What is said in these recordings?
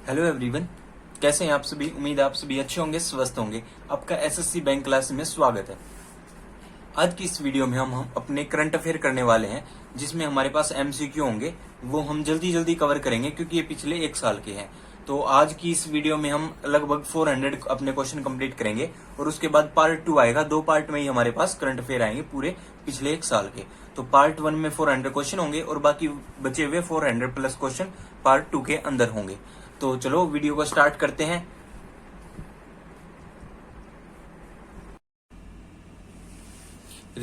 Hello everyone, कैसे हैं आप सभी। उम्मीद है आप सभी अच्छे होंगे, स्वस्थ होंगे। आपका एसएससी बैंक क्लास में स्वागत है। आज की इस वीडियो में हम अपने करंट अफेयर करने वाले हैं, जिसमें हमारे पास एमसीक्यू होंगे। वो हम जल्दी जल्दी कवर करेंगे क्योंकि ये पिछले एक साल के हैं। तो आज की इस वीडियो में हम लगभग 400 अपने क्वेश्चन कंप्लीट करेंगे और उसके बाद पार्ट 2 आएगा। 2 पार्ट में ही हमारे पास करंट अफेयर आएंगे पूरे पिछले एक साल के। तो पार्ट 1 में 400 क्वेश्चन होंगे और बाकी बचे हुए 400 प्लस क्वेश्चन पार्ट 2 के अंदर होंगे। तो चलो वीडियो को स्टार्ट करते हैं।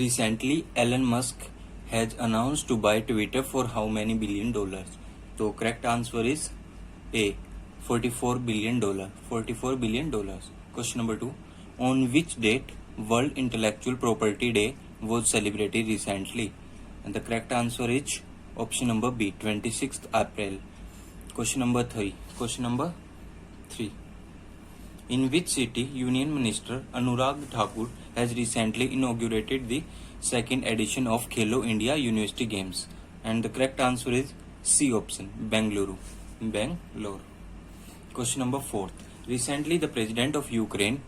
Recently, Elon Musk has announced to buy Twitter for how many billion dollars? तो correct answer is A, $44 billion. $44 billion. Question number 2. On which date World Intellectual Property Day was celebrated recently? And the correct answer is option number B, 26th April. Question number 3. In which city Union Minister Anurag Thakur has recently inaugurated the second edition of Khelo India University Games? And the correct answer is C option, Bengaluru. Question number 4. Recently, the President of Ukraine,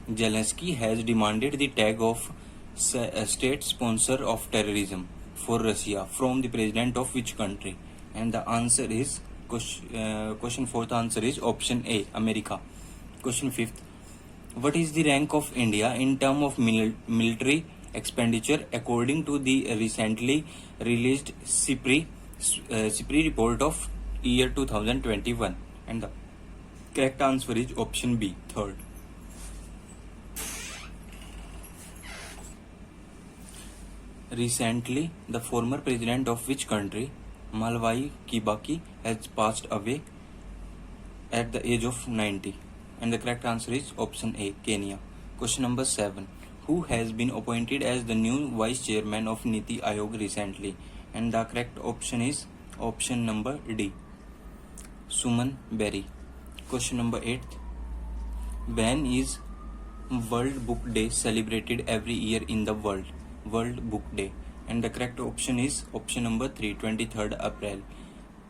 Zelensky, has demanded the tag of state sponsor of terrorism for Russia from the President of which country? And the answer is, question 4th answer is option A, America. Question 5th. What is the rank of India in terms of military expenditure according to the recently released SIPRI report of year 2021? And the correct answer is option B, 3rd. Recently, the former president of which country, Mwai Kibaki, has passed away at the age of 90? And the correct answer is option A, Kenya. Question number 7. Who has been appointed as the new vice chairman of Niti Aayog recently? And the correct option is option number D, Suman Berry. Question number 8. When is World Book Day celebrated every year in the world? World Book Day. And the correct option is option number 3, 23rd April.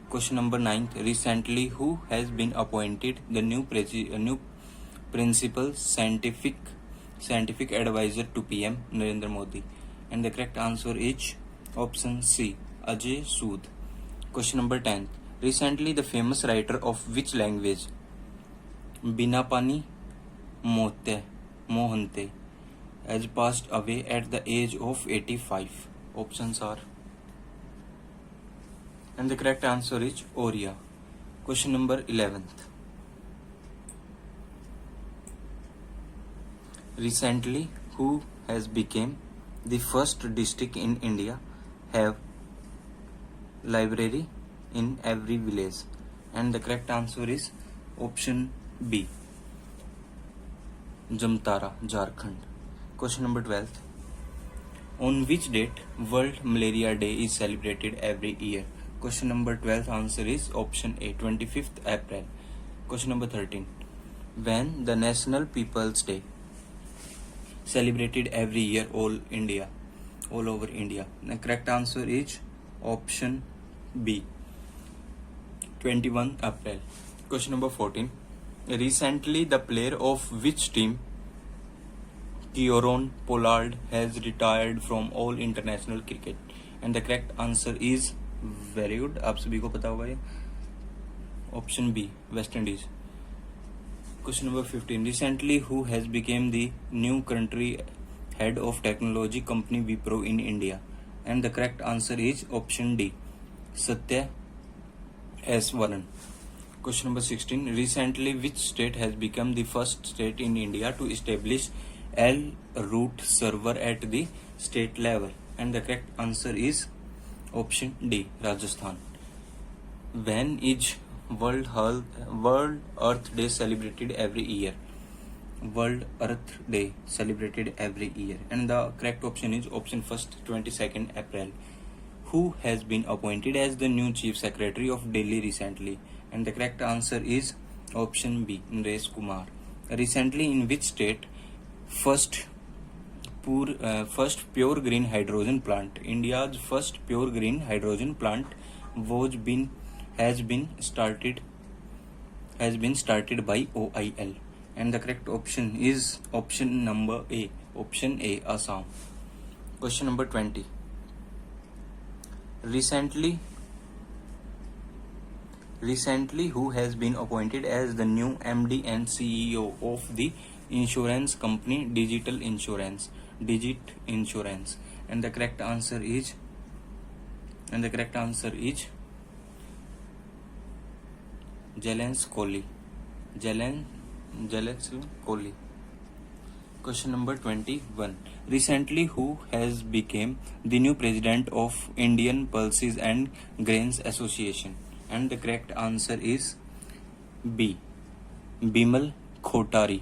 Question number 9. Recently, who has been appointed the new principal scientific advisor to PM Narendra Modi? And the correct answer is option C, Ajay Sood. Question number 10. Recently, the famous writer of which language, Binapani Mohante, has passed away at the age of 85? Options are, and the correct answer is Oriya. Question number 11th. Recently, who has become the first district in India have library in every village? And the correct answer is option B, Jamtara, Jharkhand. Question number 12th. On which date World Malaria Day is celebrated every year? Question number 12 answer is option A, 25th April. Question number 13. When the National People's Day celebrated every year all over India? The correct answer is option B, 21 April. Question number 14. Recently, the player of which team, Kieron Pollard, has retired from all international cricket? And the correct answer is very good, आप सभी को पता होगा ये, option B, West Indies. Question number 15. Recently, who has become the new country head of technology company Wipro in India? And the correct answer is option D, Satya S. Varan. Question number 16. Recently, which state has become the first state in India to establish L-root server at the state level? And the correct answer is option D, Rajasthan. When is World Earth Day celebrated every year? World Earth Day celebrated every year. And the correct option is option first, 22nd April. Who has been appointed as the new Chief Secretary of Delhi recently? And the correct answer is option B, Naresh Kumar. Recently, in which state first pure green hydrogen plant, India's first pure green hydrogen plant has been started has been started by OIL? And the correct option is option number A. Option A, Assam. Question number 20. Recently, who has been appointed as the new MD and CEO of the insurance company Digit Insurance? And the correct answer is Zelensky. Zelensky. Question number 21. Recently, who has become the new president of Indian Pulses and Grains Association? And the correct answer is B. Bimal Kothari.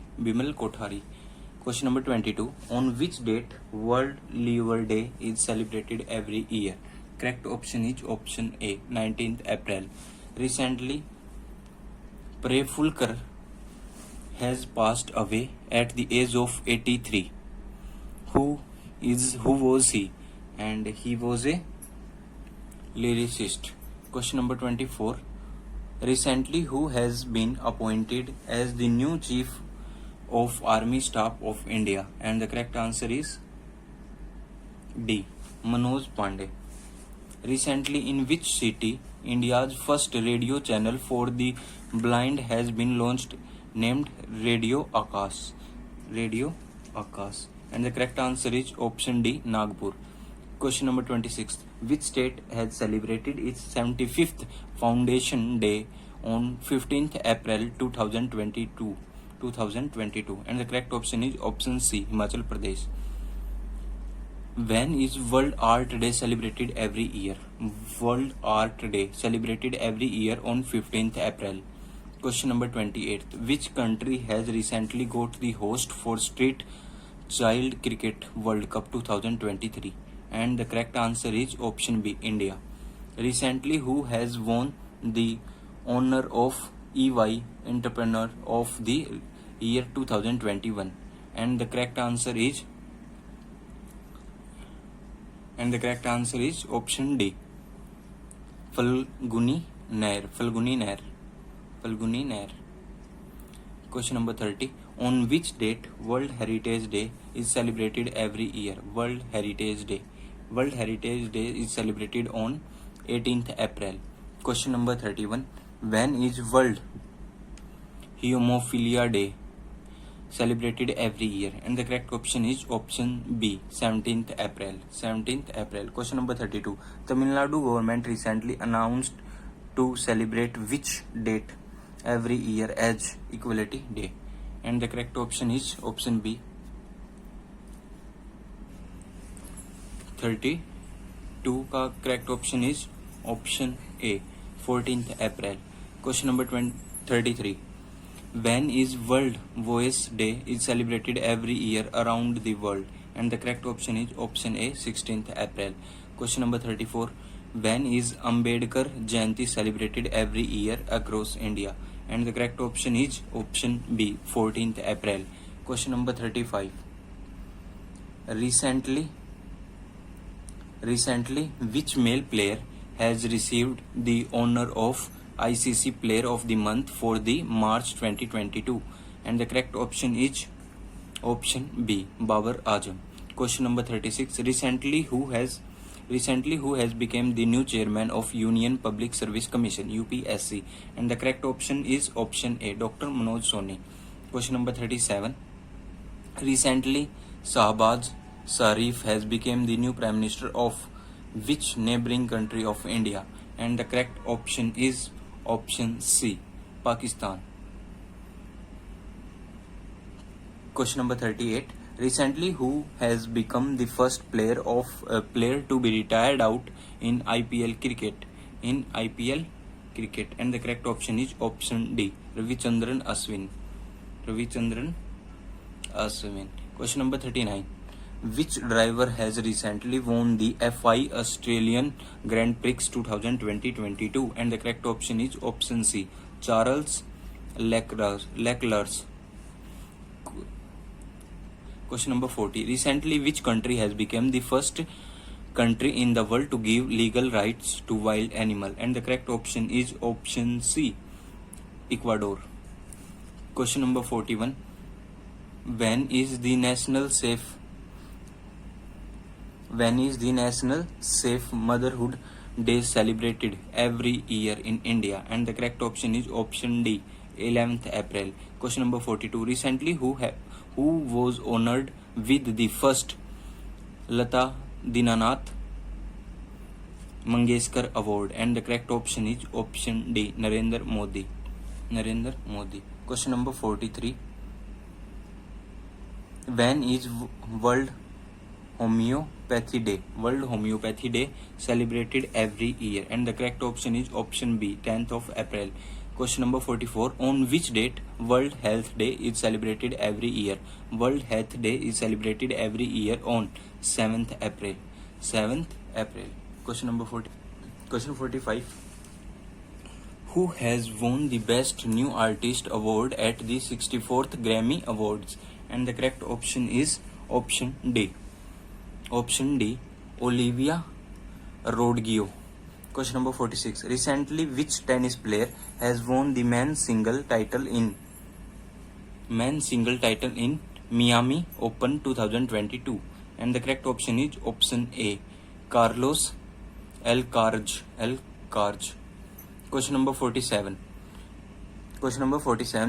Question number 22. On which date World Liver Day is celebrated every year? Correct option is option A, 19th April. Recently, Prefulkar has passed away at the age of 83. Who was he? And he was a lyricist. Question number 24. Recently, who has been appointed as the new Chief of Army Staff of India? And the correct answer is D. Manoj Pandey. Recently, in which city India's first radio channel for the blind has been launched, named Radio Akash? And the correct answer is option D, Nagpur. Question number 26. Which state has celebrated its 75th Foundation Day on 15th April 2022? And the correct option is option C, Himachal Pradesh. When is World Art Day celebrated every year? World Art Day celebrated every year on 15th April. Question number 28. Which country has recently got the host for Street Child Cricket World Cup 2023? And the correct answer is option B, India. Recently, who has won the honor of EY Entrepreneur of the Year 2021? And the correct answer is option D, Falguni Nair. Question number 30. On which date World Heritage Day is celebrated every year? World Heritage Day is celebrated on 18th April. Question number 31. When is World Hemophilia Day celebrated every year? And the correct option is option B, 17th April. Question number 32. Tamil Nadu government recently announced to celebrate which date every year as Equality Day? And the correct option is option B, 32 का correct option is option A, 14th April. Question number 33. When is World Voice Day is celebrated every year around the world? And the correct option is option A, 16th April. Question number 34. When is Ambedkar Jayanti celebrated every year across India? And the correct option is option B, 14th April. Question number 35. Recently, which male player has received the honor of ICC Player of the Month for the March 2022? And the correct option is option B, Babar Azam. Question number 36. Recently, who has become the new chairman of Union Public Service Commission, UPSC? And the correct option is option A, Dr. Manoj Soni. Question number 37. Recently, Shahbaz Sharif has become the new Prime Minister of which neighboring country of India? And the correct option is option C, Pakistan. Question number 38. Recently, who has become the first player to be retired out in IPL cricket? And the correct option is option D, Ravichandran Ashwin. Question number 39. Which driver has recently won the FI Australian Grand Prix 2020-22? And the correct option is option C, Charles Leclerc. Question number 40. Recently, which country has become the first country in the world to give legal rights to wild animal? And the correct option is option C, Ecuador. Question number 41. When is the National Safe Motherhood Day celebrated every year in India? And the correct option is option D, 11th April. Question number 42. Recently, who was honored with the first Lata Dinanath Mangeshkar Award? And the correct option is option D, Narendra Modi. Question number 43. When is World Homeopathy Day celebrated every year? And the correct option is option B, 10th of April. Question number 44. On which date World Health Day is celebrated every year? World Health Day is celebrated every year on 7th April. Question 45. Who has won the Best New Artist Award at the 64th Grammy Awards? And the correct option is option D, Olivia Rodrigo. Question number 46. Recently, which tennis player has won the men's single title in Miami Open 2022? And the correct option is option A, Carlos Alcaraz. Question number 47.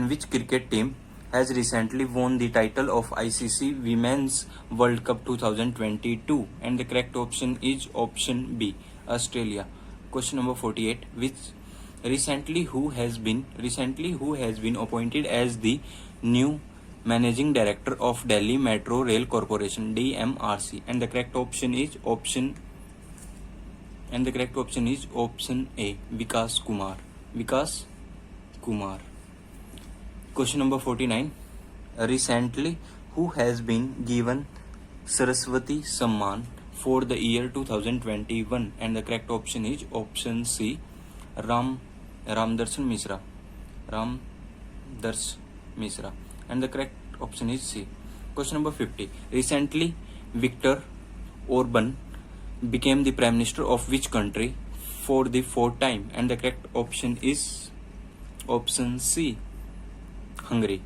Which cricket team has recently won the title of ICC Women's World Cup 2022? And the correct option is option B, Australia. Question number 48. Recently who has been appointed as the new Managing Director of Delhi Metro Rail Corporation, DMRC? And the correct option is option A, Vikas Kumar. Question number 49. Recently, who has been given Saraswati Samman for the year 2021? And the correct option is option C, Ramdarshan Misra. And the correct option is C. Question number 50. Recently, Viktor Orban became the Prime Minister of which country for the fourth time? And the correct option is option C, Hungary.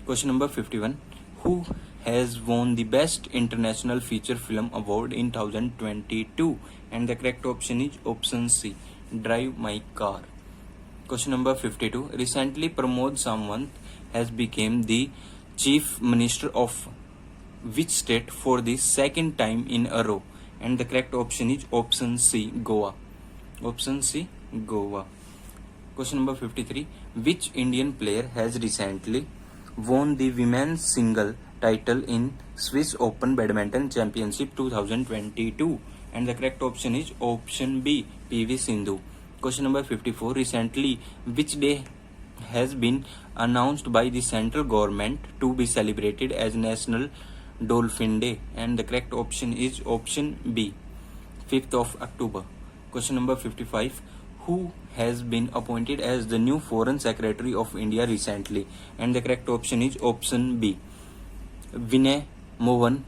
Question number 51. Who has won the Best International Feature Film Award in 2022? And the correct option is option C, Drive My Car. Question number 52. Recently, Pramod Samwant has become the Chief Minister of which state for the second time in a row? And the correct option is option C, Goa. Question number 53. Which Indian player has recently won the women's single title in Swiss Open Badminton Championship 2022? And the correct option is option B, PV Sindhu. Question number 54. Recently, which day has been announced by the central government to be celebrated as National Dolphin Day? And the correct option is option B, 5th of October. Question number 55. Who has been appointed as the new Foreign Secretary of India recently? And the correct option is option B, Vinay Mohan.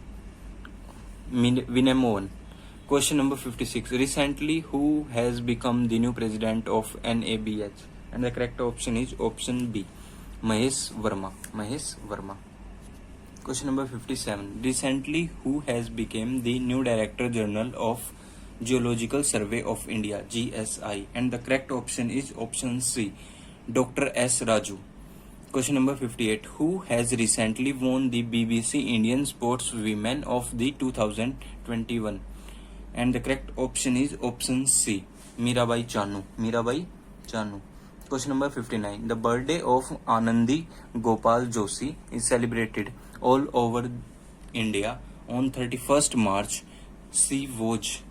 Question number 56. Recently, who has become the new president of NABH? And the correct option is option B, Mahesh Verma. Question number 57. Recently, who has become the new Director General of Geological Survey of India, GSI? And the correct option is option C, Dr. S. Raju. Question number 58. Who has recently won the BBC Indian Sports Women of the 2021? And the correct option is option C, Mirabai Chanu. Question number 59. The birthday of Anandi Gopal Joshi is celebrated all over India on 31st March. She was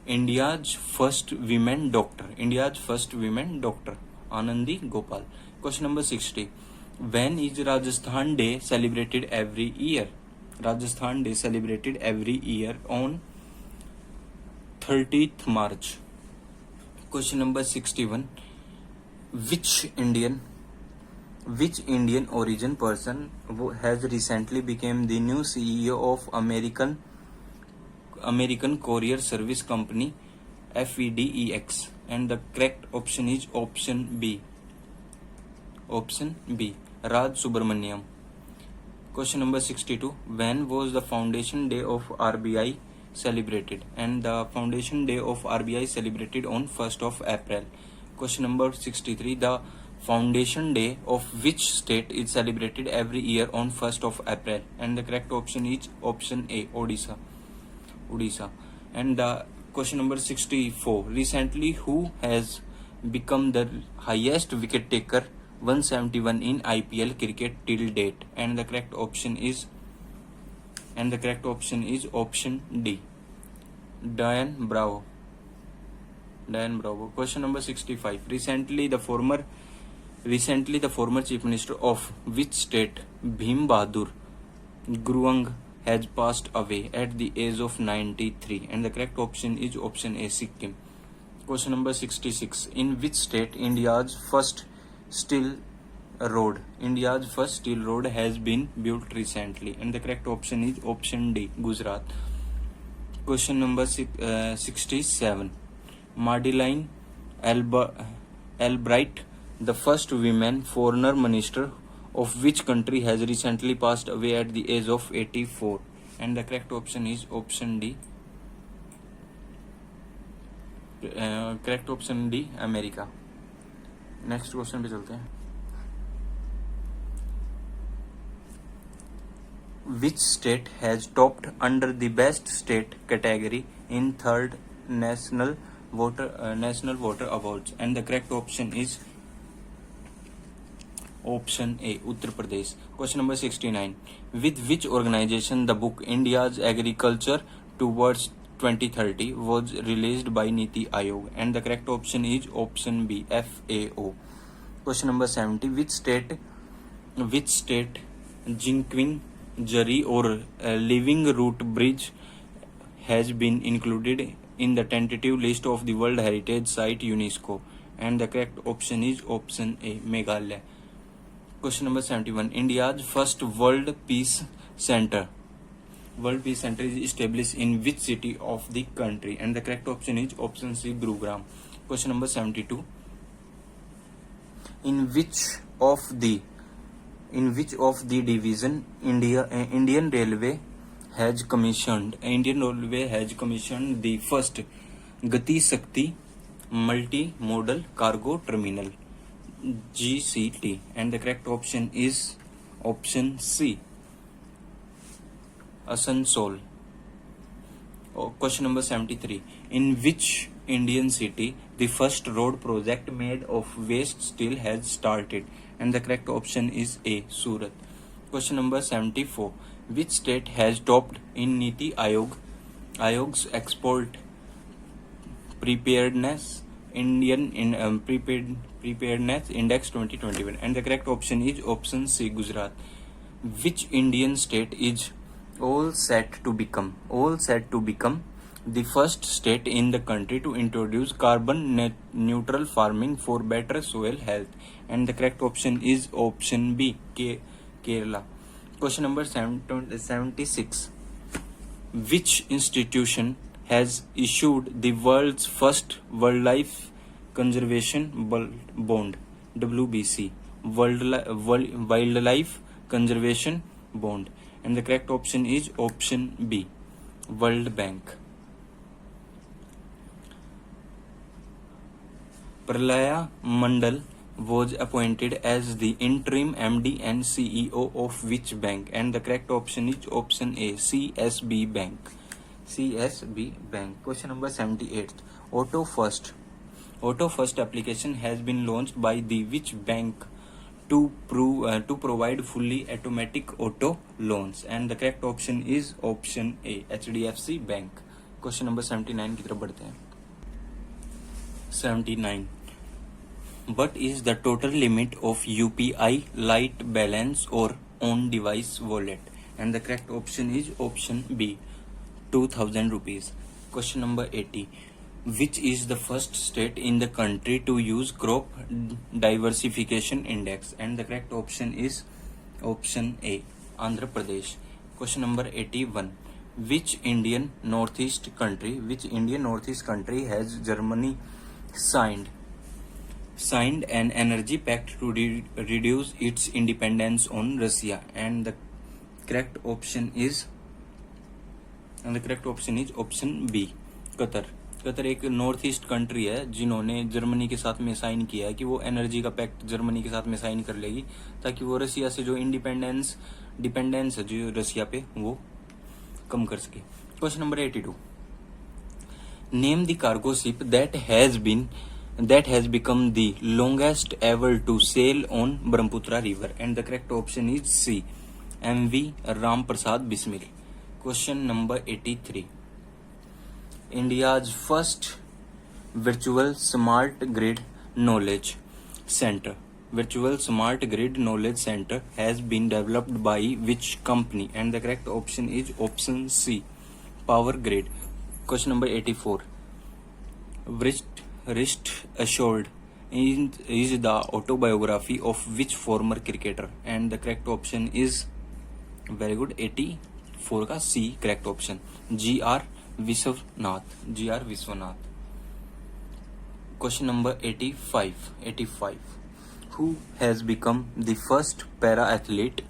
India's first women doctor, Anandi Gopal. Question number 60. When is Rajasthan Day celebrated every year? Rajasthan Day celebrated every year on 30th March. Question number 61. Which Indian origin person has recently become the new CEO of American Courier Service Company, FedEx? and the correct option is option B. Option B, Raj Subramaniam. Question number 62. When was the Foundation Day of RBI celebrated? And the Foundation Day of RBI celebrated on 1st of April. Question number 63. The Foundation Day of which state is celebrated every year on 1st of April? And the correct option is option A, Odisha. And the question number 64. Recently, who has become the highest wicket taker 171 in IPL cricket till date? And the correct option is option D, Dian Bravo. Question number 65. Recently the former Chief Minister of which state, Bhim Bahadur Gruang, has passed away at the age of 93? And the correct option is option A, Sikkim. Question number 66. In which state India's first steel road has been built recently? And the correct option is option D, Gujarat. Question number 67. Madeleine Albright, the first women foreign minister of which country, has recently passed away at the age of 84? And the correct option is option D. Correct option D, America. Next question पे चलते हैं. Which state has topped under the best state category in third national voter awards? And the correct option is option A, Uttar Pradesh. Question number 69. With which organization the book India's Agriculture Towards 2030 was released by Niti Aayog? And the correct option is option B, FAO. Question number 70. Which state Jinqing Jari or Living Root Bridge has been included in the tentative list of the World Heritage Site UNESCO? And the correct option is option A, Meghalaya. Question number 71. India's first World Peace Center is established in which city of the country? And the correct option is option C, Gurugram. Question number 72. In which of the division Indian Railway has commissioned the first Gati Shakti Multimodal Cargo Terminal, GCT? And the correct option is option C, Asansol. Question number 73. In which Indian city the first road project made of waste steel has started? And the correct option is A, Surat. Question number 74. Which state has topped in Niti Aayog's export preparedness preparedness index 2021? And the correct option is option C, Gujarat. Which Indian state is all set to become the first state in the country to introduce carbon neutral farming for better soil health? And the correct option is option B, Kerala. Question number 76. Which institution has issued the world's first wildlife conservation bond, WBC, wildlife conservation bond? And the correct option is option B, World Bank. Pralaya Mandal was appointed as the interim MD and CEO of which bank? And the correct option is option A, CSB Bank. Question number 78. Auto First application has been launched by the which bank to provide fully automatic auto loans? And the correct option is option A, HDFC Bank. Question number 79 की तरफ बढ़ते हैं. 79. What is the total limit of UPI Lite balance or on device wallet? And the correct option is option B, 2000 rupees. Question number 80. Which is the first state in the country to use crop diversification index? And the correct option is option A, Andhra Pradesh. Question number 81. Which Indian Northeast country has Germany signed an energy pact to reduce its dependence on Russia, and the correct option is option B, Qatar. Qatar एक north east country है जिन्होंने Germany के साथ में sign किया है कि वो एनर्जी का पैक्ट जर्मनी के साथ में साइन कर लेगी ताकि वो रसिया से जो डिपेंडेंस है जो रसिया पे वो कम कर सके. Question number 82. Name the cargo ship that has become the longest ever to sail on Brahmaputra river, and the correct option is C, MV Ram Prasad Bismil. Question number 83. India's first virtual smart grid knowledge center has been developed by which company, and the correct option is option C, Power Grid. Question number 84. Rest Assured is the autobiography of which former cricketer, and the correct option is very good 84 का C correct option, GR Vishwanath. Question number 85. Who has become the first para athlete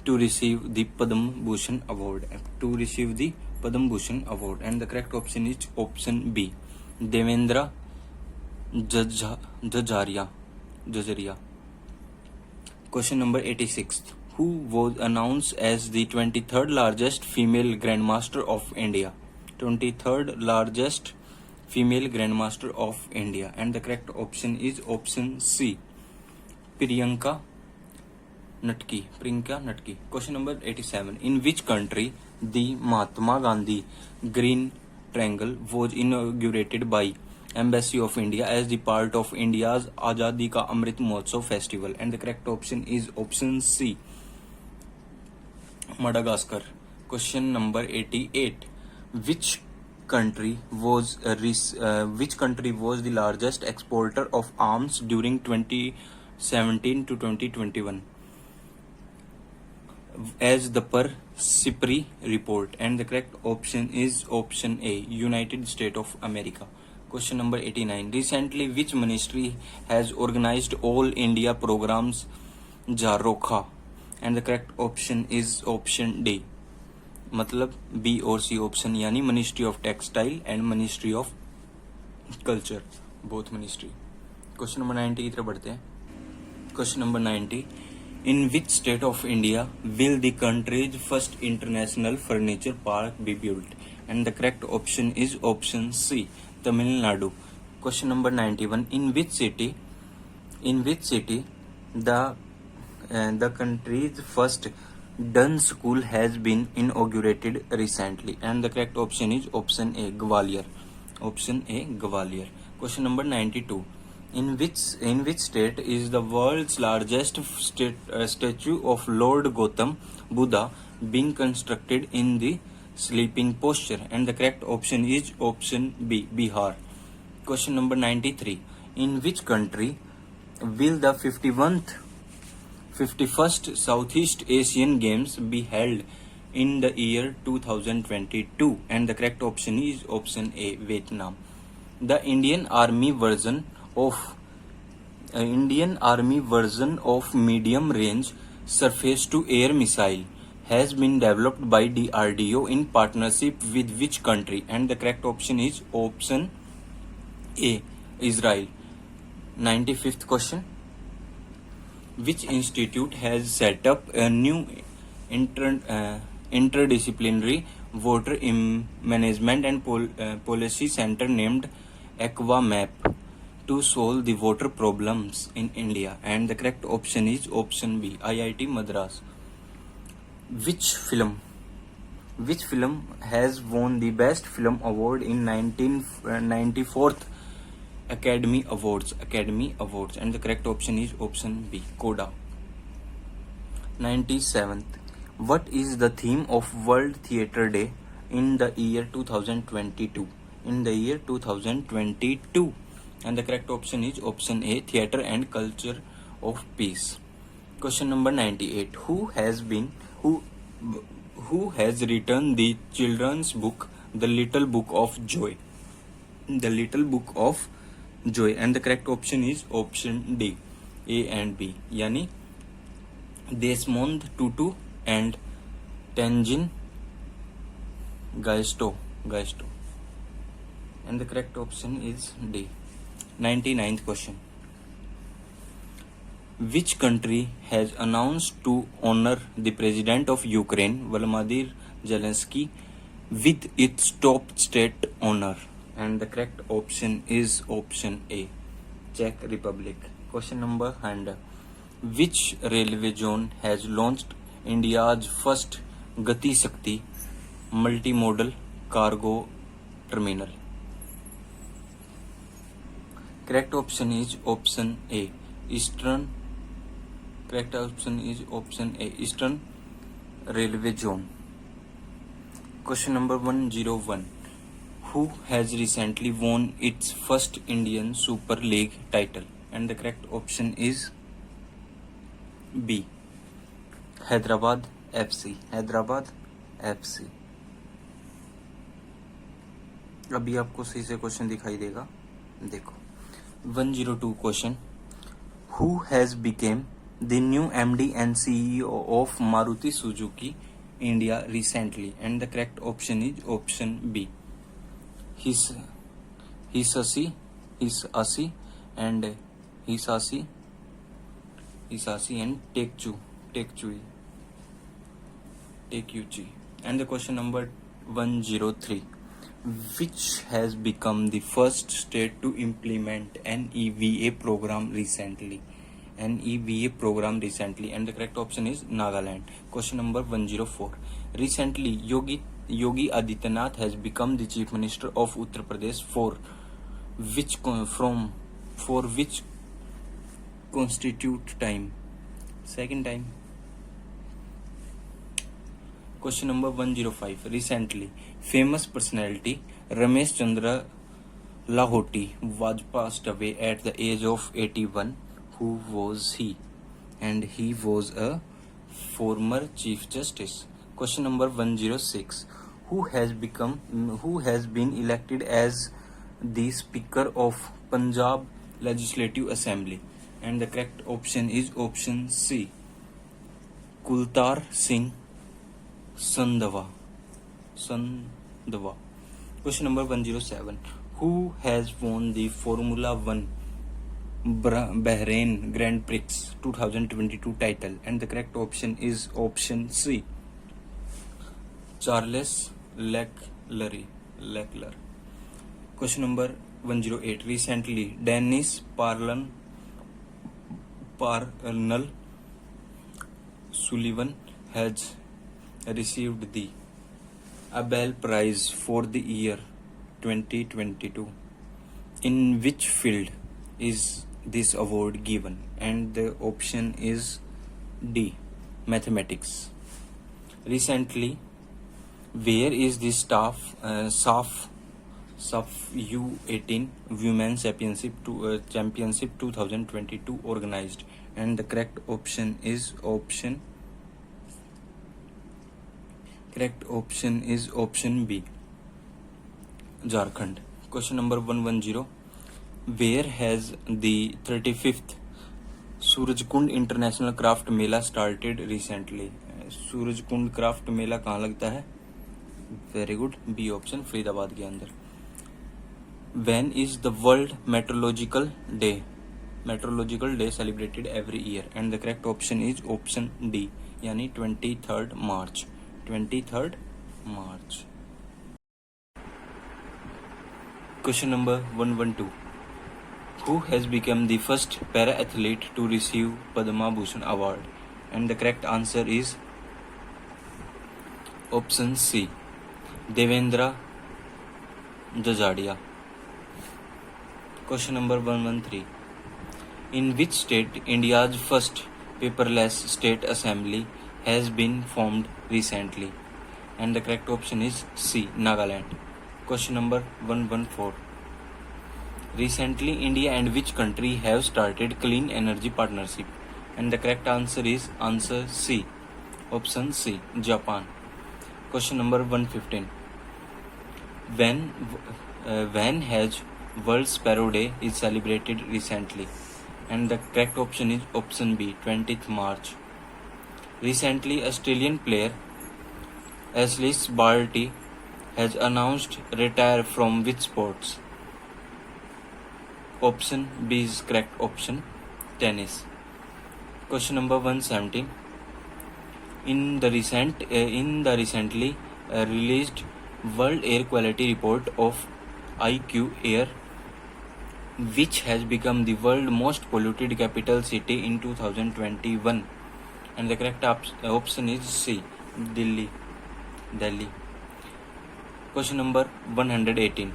to receive the Padma Bhushan award? And the correct option is option B, Devendra Jajaria. Question number 86. Who was announced as the 23rd largest female Grandmaster of India? 23rd largest female Grandmaster of India, and the correct option is option C, Priyanka Natki. Question number 87. In which country the Mahatma Gandhi Green Triangle was inaugurated by Embassy of India as the part of India's Azadi Ka Amrit Mahotsav festival, and the correct option is option C, Madagascar. Question number 88. Which country was the largest exporter of arms during 2017 to 2021 as the per CIPRI report, and the correct option is option A, United States of America. Question number 89. Recently, which ministry has organized all India programs Jarokha, and the correct option is option D, मतलब B और C option, यानी ministry of textile and ministry of culture, both ministry. Question number 90 की तरफ बढ़ते हैं. Question number 90. In which state of India will the country's first international furniture park be built, and the correct option is option C, Tamil Nadu. Question number 91. In which city the country's first Dunn School has been inaugurated recently, and the correct option is option A, Gwalior. Question number 92. In which state is the world's largest statue of Lord Gautam Buddha being constructed in the sleeping posture, and the correct option is option B, Bihar. Question number 93. In which country will the 51st Southeast Asian Games be held in the year 2022, and the correct option is option A, Vietnam. The Indian Army version of medium range surface to air missile has been developed by DRDO in partnership with which country, and the correct option is option A, Israel. 95th question. Which institute has set up a new interdisciplinary water management and policy center named AquaMap to solve the water problems in India, and the correct option is option B, IIT Madras. Which film has won the Best Film Award in 1994th Academy Awards, and the correct option is option B, Coda. 97th. What is the theme of World Theatre Day in the year 2022? And the correct option is option A, Theatre and Culture of Peace. Question number 98. Who has written the children's book The Little Book of Joy? The Little Book of joy, and the correct option is option D, A and B, यानी Desmond Tutu and Tenzin Gaisto, and the correct option is D. 99th question. Which country has announced to honor the president of Ukraine, Volodymyr Zelensky, with its top state honor? And the correct option is option A, Czech Republic. Question number 100. Which railway zone has launched India's first Gati Shakti multimodal cargo terminal? Correct option is option A, Eastern. Correct option is option A, Eastern Railway Zone. Question number 101. Who has recently won its first Indian Super League title? And the correct option is B, Hyderabad FC. Hyderabad FC. अभी आपको सही से question दिखाई देगा, देखो. 102 question. Who has become the new MD and CEO of Maruti Suzuki India recently? And the correct option is option B, Hisashi and Takeuchi. And the question number 103. Which has become the first state to implement an EVA program recently? And the correct option is Nagaland. Question number 104. Recently, Yogi Adityanath has become the Chief Minister of Uttar Pradesh for which constitute time? Second time. Question number 105. Recently, famous personality Ramesh Chandra Lahoti was passed away at the age of 81. Who was he? And he was a former Chief Justice. Question number 106. Who has been elected as the Speaker of Punjab Legislative Assembly? And the correct option is option C, Kultar Singh Sandhwa. Question number 107. Who has won the Formula 1 Bahrain Grand Prix 2022 title? And the correct option is option C, Charles Leclerc. Question number 108. Recently, Dennis Parnell Sullivan has received the Abel Prize for the year 2022. In which field is this award given? And the option is D, mathematics. Recently, where is the SAF U18 Women's Championship 2022 organized? And the correct option is option B, Jharkhand. Question number 110. Where has the 35th Surajkund International Craft Mela started recently? Surajkund craft mela कहाँ लगता है? Very good, B option, Faridabad के अंदर. When is the World Meteorological Day celebrated every year? And the correct option is option D, यानी 23rd March. Question number 112. Who has become the first para-athlete to receive Padma Bhushan Award? And the correct answer is option C, Devendra Jajadia. Question number 113. In which state India's first paperless state assembly has been formed recently? And the correct option is C, Nagaland. Question number 114. Recently, India and which country have started clean energy partnership? And the correct answer is answer C, option C, Japan. Question number 115. When has World Sparrow Day is celebrated recently? And the correct option is option B, 20th March. Recently, Australian player Ashley Barty has announced retire from which sports? Option B is correct option, tennis. Question number 170. In the recently released World Air Quality Report of IQ Air, which has become the world's most polluted capital city in 2021? And the correct option is C, Delhi. Question number 118.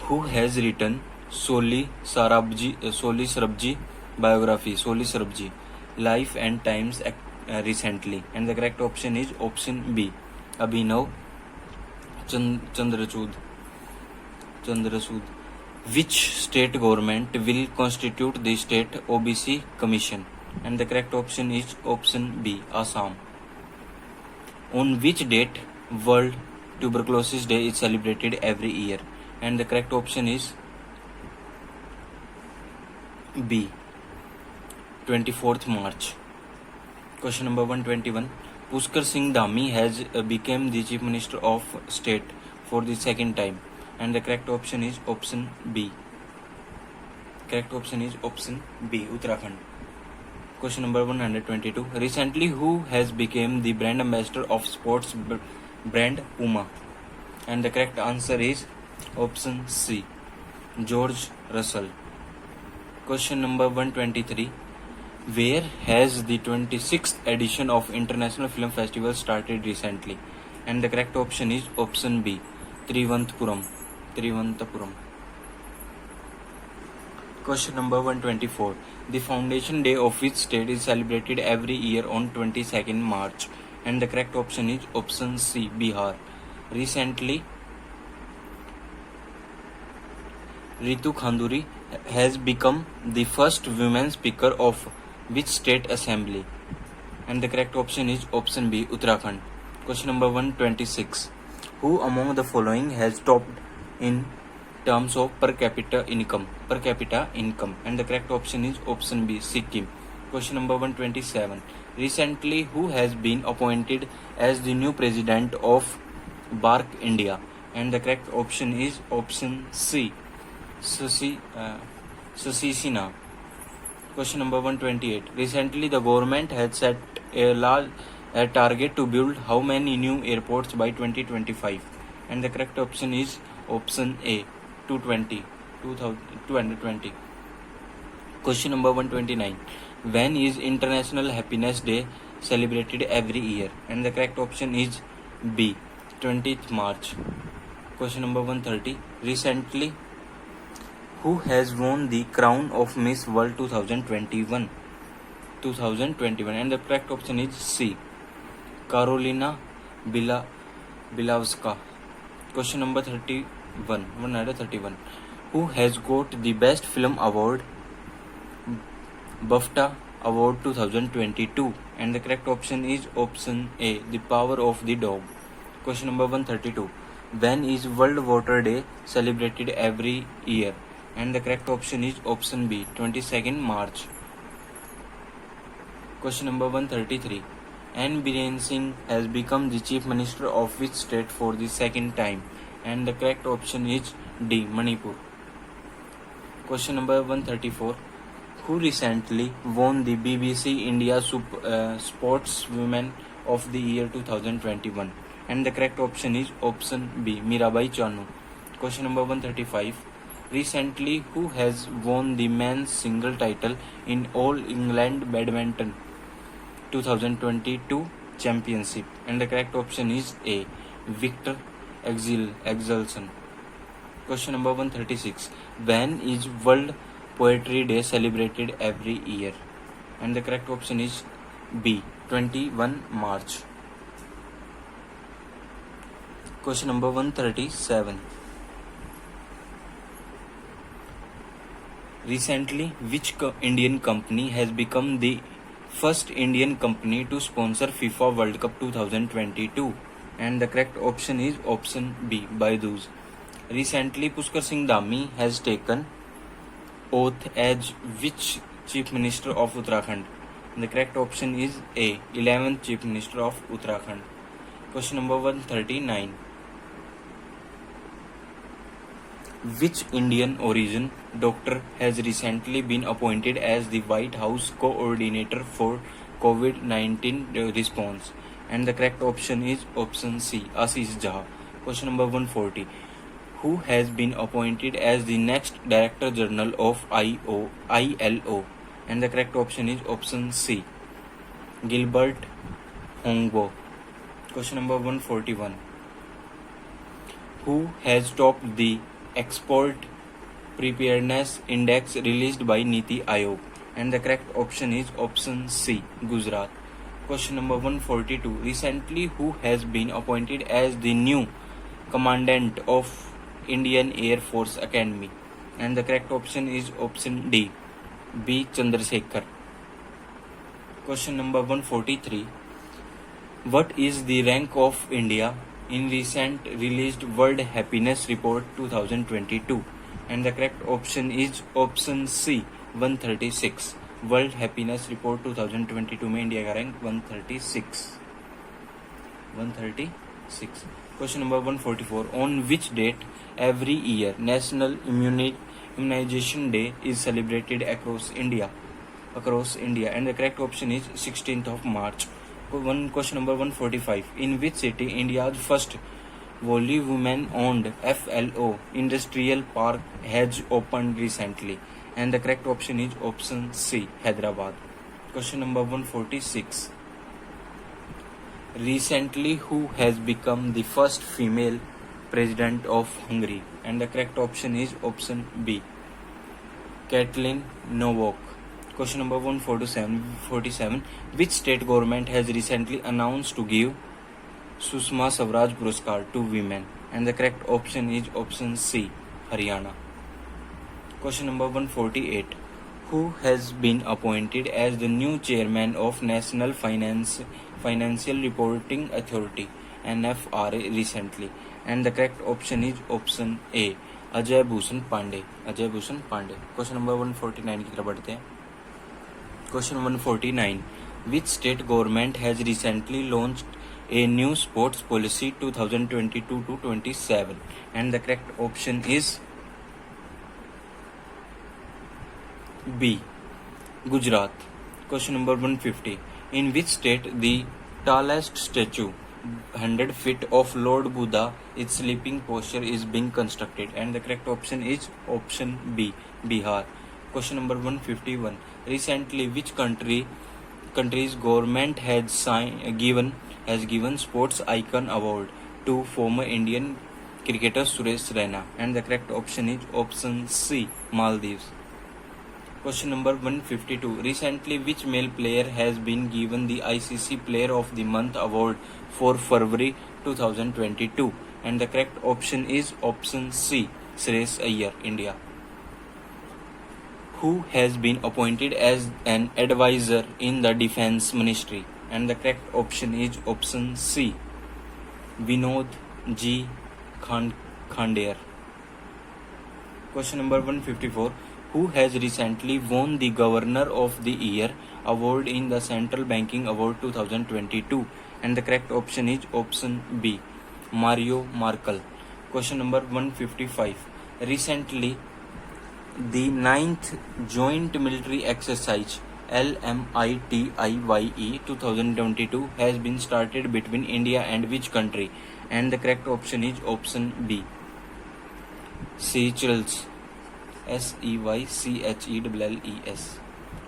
Who has written Soli Sarabji biography, Soli Sarabji, Life and Times recently? And the correct option is option B, Abhinav Chandrasud. Which state government will constitute the state OBC commission? And the correct option is option B, Assam. On which date World Tuberculosis Day is celebrated every year? And the correct option is B, 24th March. Question number 121. Pushkar Singh Dhami has become the Chief Minister of State for the second time. And the correct option is option B. Uttarakhand. Question number 122. Recently, who has become the brand ambassador of sports brand Puma? And the correct answer is option C, George Russell. Question number 123. Where has the 26th edition of International Film Festival started recently? And the correct option is option B, Trivandrum. Question number 124. The Foundation Day of which state is celebrated every year on 22nd March? And the correct option is option C, Bihar. Recently, Ritu Khanduri has become the first women speaker of which state assembly? And the correct option is option B, Uttarakhand. Question number 126. Who among the following has topped in terms of per capita income? And the correct option is option B, Sikkim. Question number 127. Recently, who has been appointed as the new president of BARC India? And the correct option is option C, Sasi Sina. Question number 128. Recently, the government had set a target to build how many new airports by 2025? And the correct option is option A, 220. Question number 129. When is International Happiness Day celebrated every year? And the correct option is B, 20th March. Question number 130. Recently, who has won the crown of Miss World 2021? And the correct option is C, Karolina Bilavska. Question number 131. Who has got the Best Film Award, BAFTA Award 2022? And the correct option is option A, The Power of the Dog. Question number 132. When is World Water Day celebrated every year? And the correct option is option B, 22nd March. Question number 133. N. Biren Singh has become the Chief Minister of which state for the second time? And the correct option is D, Manipur. Question number 134. Who recently won the BBC India Sportswoman of the Year 2021? And the correct option is option B, Mirabai Chanu. Question number 135. Recently, who has won the men's single title in All England Badminton 2022 Championship? And the correct option is A, Victor Axelsen. Question number 136. When is World Poetry Day celebrated every year? And the correct option is B, 21 March. Question number 137. Recently, which Indian company has become the first Indian company to sponsor FIFA World Cup 2022? And the correct option is option B, Baidu's. Recently, Pushkar Singh Dhami has taken oath as which Chief Minister of Uttarakhand? And the correct option is A. 11th Chief Minister of Uttarakhand. Question number 139. Which Indian origin doctor has recently been appointed as the White House coordinator for COVID-19 response? And the correct option is option C. Ashish Jha. Question number 140. Who has been appointed as the next Director General of ILO? And the correct option is option C. Gilbert Hongbo. Question number 141. Who has topped the Export Preparedness Index released by Niti Aayog? And the correct option is option C. Gujarat. Question number 142. Recently, who has been appointed as the new Commandant of Indian Air Force Academy? And the correct option is option D. B. Chandrasekhar. Question number 143. What is the rank of India in recent released World Happiness Report 2022? And the correct option is option C. 136. World happiness report 2022 में India का rank 136. Question number 144. On which date every year national immunisation day is celebrated across India? And the correct option is 16th of March. Question number 145. In which city India's first wholly women-owned FLO industrial park has opened recently? And the correct option is option C. Hyderabad. Question number 146. Recently, who has become the first female president of Hungary? And the correct option is option B. Katalin Novak. Question number 147. Which state government has recently announced to give Sushma Swaraj Puraskar to women? And the correct option is option C. Haryana. Question number 148. Who has been appointed as the new chairman of National Financial Reporting Authority NFRA recently? And the correct option is option A. Ajay Bhushan Pandey. Question number 149 की तरफ बढ़ते हैं. Question 149. Which state government has recently launched a new sports policy 2022 to 27? And the correct option is B. Gujarat. Question number 150. In which state the tallest statue 100 feet of Lord Buddha its sleeping posture is being constructed? And the correct option is option B. Bihar. Question number 151. Recently, which country's government has given Sports Icon Award to former Indian cricketer Suresh Raina? And the correct option is option C. Maldives. Question number 152. Recently, which male player has been given the ICC Player of the Month award for February 2022? And the correct option is option C. Shreyas Iyer, India. Who has been appointed as an advisor in the Defence Ministry? And the correct option is option C. Vinod G. Khandeer. Question number 154. Who has recently won the Governor of the Year award in the Central Banking Award 2022? And the correct option is option B. Mario Markel. Question number 155. Recently, the 9th Joint Military Exercise LMITIYE 2022 has been started between India and which country? And the correct option is option B. Seychelles. SEYCHELLES.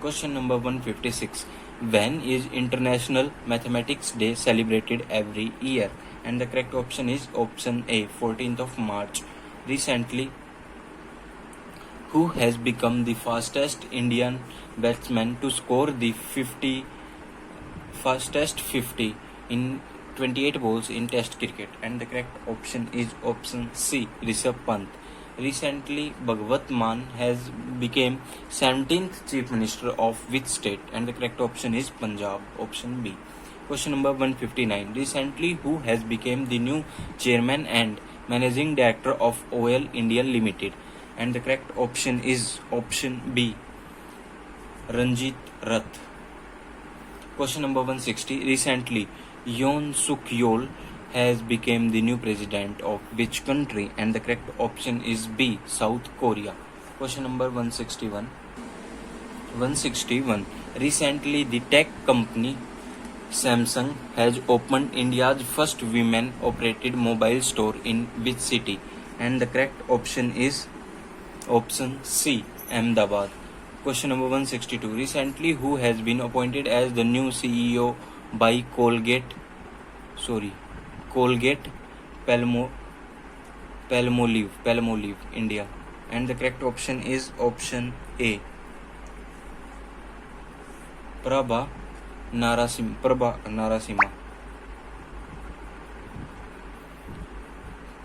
Question number 156. When is International Mathematics Day celebrated every year? And the correct option is option A. 14th of March. Recently, who has become the fastest Indian batsman to score the fastest 50 in 28 balls in Test cricket? And the correct option is option C. Rishabh Pant. Recently, Bhagwat Mann has become 17th Chief Minister of which state? And the correct option is Punjab. Option B. Question number 159. Recently, who has become the new chairman and Managing Director of Oil India Limited. And the correct option is option B, Ranjit Rath. Question number 160. Recently, Yoon Suk Yeol has become the new president of which country? And the correct option is B, South Korea. Question number 161. 161. Recently, the tech company Samsung has opened India's first women-operated mobile store in which city? And the correct option is option C, Ahmedabad. Question number 162. Recently, who has been appointed as the new CEO by Colgate Palmolive, India? And the correct option is option A, Prabha Narasimha.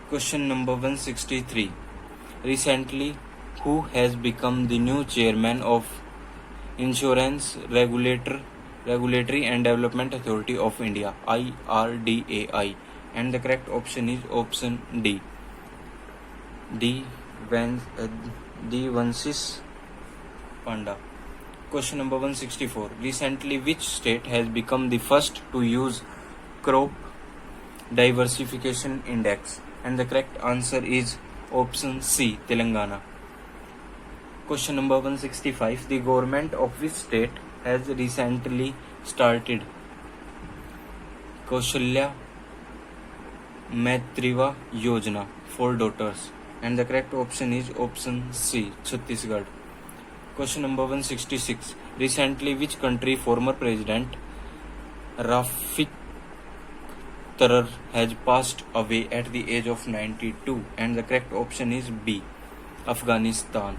Question number 163. Recently, who has become the new chairman of Insurance Regulatory and Development Authority of India, IRDAI? And the correct option is option D, Devansis Panda. Question number 164. Recently, which state has become the first to use crop diversification index? And the correct answer is option C, Telangana. Question number 165. The government of which state has recently started Kaushalya Maitriva Yojana for daughters? And the correct option is option C, Chhattisgarh. Question number 166. Recently, which country former president Rafik Tarar has passed away at the age of 92? And the correct option is B, Afghanistan.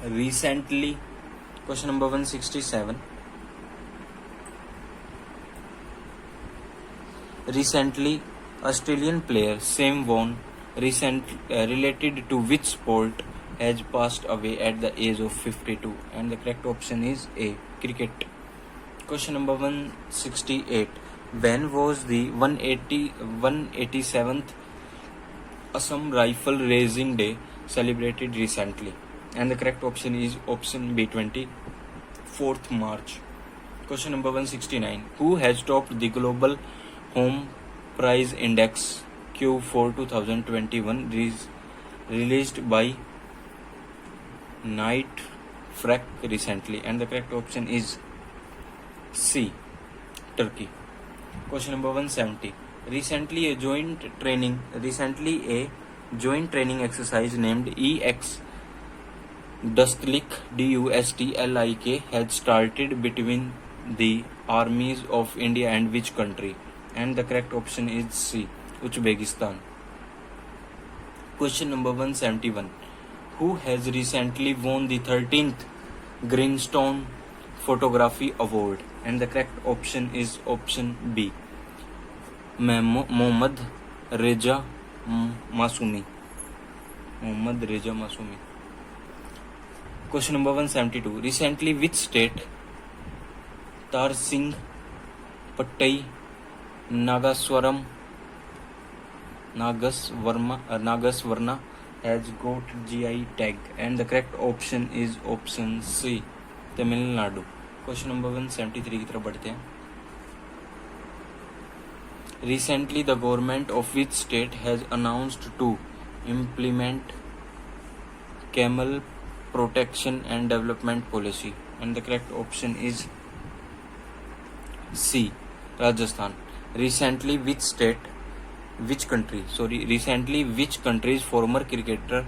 Recently, question number 167. Recently, Australian player Sam Vaughan related to which sport has passed away at the age of 52? And the correct option is A, cricket. Question number 168. When was the 187th Assam Rifle Raising Day celebrated recently? And the correct option is option B, 24th March. Question number 169. Who has topped the Global Home Price Index Q4 2021 released by Knight Frank recently? And the correct option is C, Turkey. Question number 170. Recently a joint training exercise named EX Dustlik has started between the armies of India and which country? And the correct option is C, Uzbekistan. Question number 171. Who has recently won the 13th Greenstone Photography Award? And the correct option is option B, Mohammad Reza Masumi. Question number 172. Recently, which state Tarsingh Pattai Nagaswarna has got GI tag? And the correct option is option C, Tamil Nadu. Question number 173 की तरफ बढ़ते हैं. Recently, the government of which state has announced to implement camel protection and development policy? And the correct option is C, Rajasthan. Recently, which country's former cricketer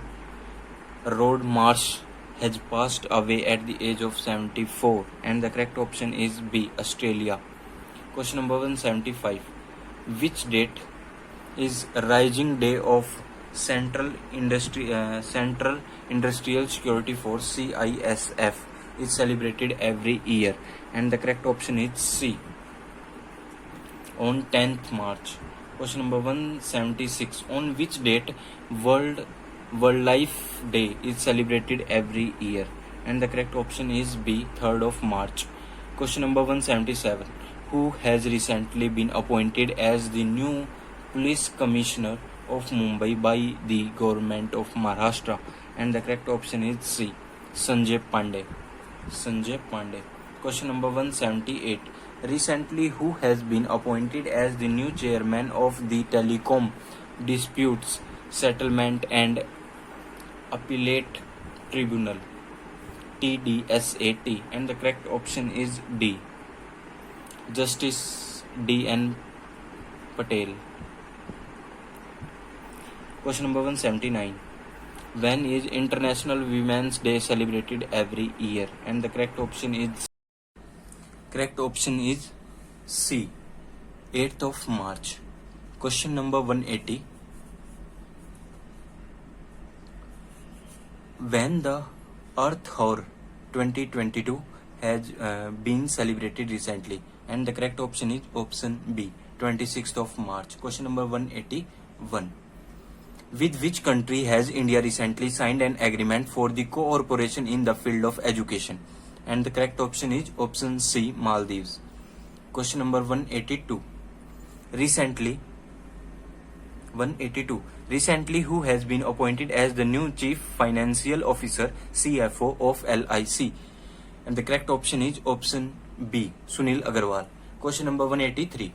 Rod Marsh has passed away at the age of 74? And the correct option is B, Australia. Question number 175. Which date is Rising Day of Central Industrial Security Force CISF is celebrated every year? And the correct option is C, on 10th March. Question number 176. On which date Wildlife Day is celebrated every year? And the correct option is B, 3rd of March. Question number 177. Who has recently been appointed as the new police commissioner of Mumbai by the government of Maharashtra? And the correct option is C. Sanjay Pandey. Sanjay Pandey. Question number 178. Recently, who has been appointed as the new chairman of the Telecom Disputes Settlement and Appellate Tribunal? TDSAT. And the correct option is D. Justice D.N. Patel. Question number 179. When is International Women's Day celebrated every year? And the correct option is C. 8th of March. Question number 180. When the Earth Hour 2022 has been celebrated recently? And the correct option is option B. 26th of March. Question number 181. With which country has India recently signed an agreement for the cooperation in the field of education? And the correct option is option C. Maldives. Question number 182. Recently, who has been appointed as the new Chief Financial Officer CFO of LIC? And the correct option is option B. Sunil Agarwal. Question number 183.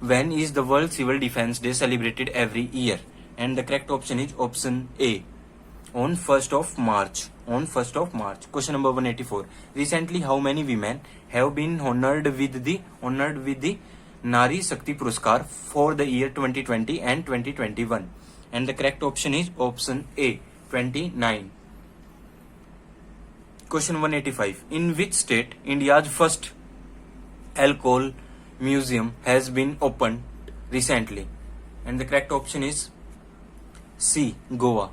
When is the World Civil Defense Day celebrated every year? And the correct option is option A. On 1st of March. Question number 184. Recently, how many women have been honored with the Nari Shakti Puruskar for the year 2020 and 2021? And the correct option is option A. 29. Question 185. In which state India's first alcohol museum has been opened recently? And the correct option is C. Goa.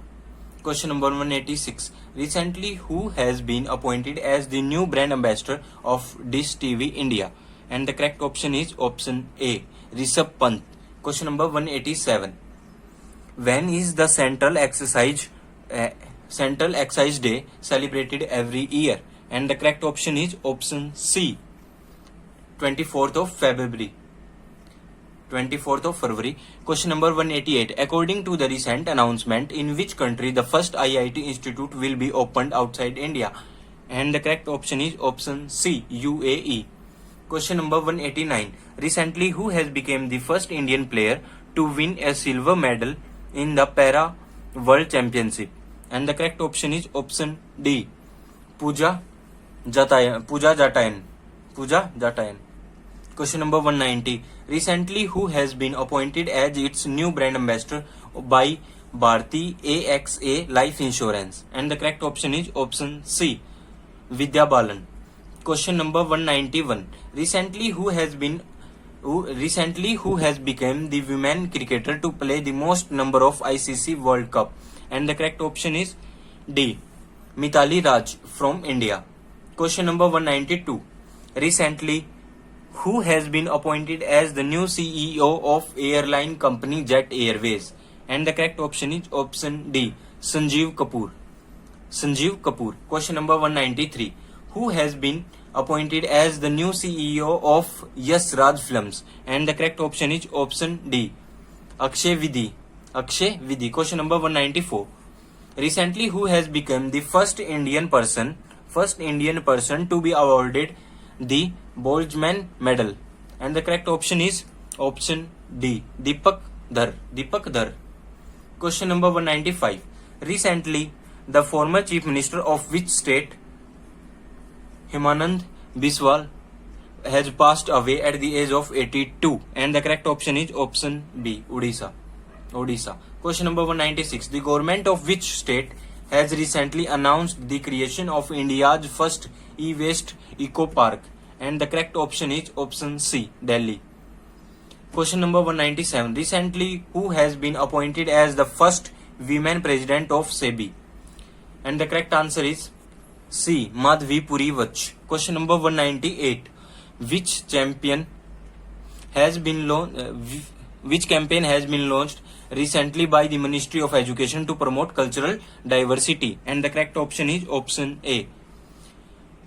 Question number 186. Recently, who has been appointed as the new brand ambassador of Dish TV India? And the correct option is option A. Rishabh Pant. Question number 187. When is the Central Excise Day celebrated every year? And the correct option is option C. 24th of February. Question number 188. According to the recent announcement, in which country the first IIT institute will be opened outside India? And the correct option is option C. UAE. Question number 189. Recently, who has become the first Indian player to win a silver medal in the Para World Championship? And the correct option is option D. Pooja Jatayan. Question number 190. Recently, who has been appointed as its new brand ambassador by Bharti AXA Life Insurance? And the correct option is option C. Vidya Balan. Question number 191. Recently, who has become the women cricketer to play the most number of ICC World Cup? And the correct option is D. Mithali Raj from India. Question number 192. Recently, who has been appointed as the new CEO of airline company Jet Airways? And the correct option is option D. Sanjeev Kapoor. Question number 193. Who has been appointed as the new CEO of Yes Raj Films? And the correct option is option D. Akshay Vidhi. Question number 194. Recently, who has become the first Indian person to be awarded the Boltzmann Medal? And the correct option is option D. Deepak Dhar. Question number 195. Recently, the former Chief Minister of which state, Himanand Biswal, has passed away at the age of 82? And the correct option is option B. Odisha. Question number 196. The government of which state has recently announced the creation of India's first e-waste eco park? And the correct option is option C. Delhi. Question number 197. Recently, who has been appointed as the first women president of SEBI? And the correct answer is C. Madhvi Puri Vach. Question number 198. Which campaign has been launched recently by the Ministry of Education to promote cultural diversity? And the correct option is option A.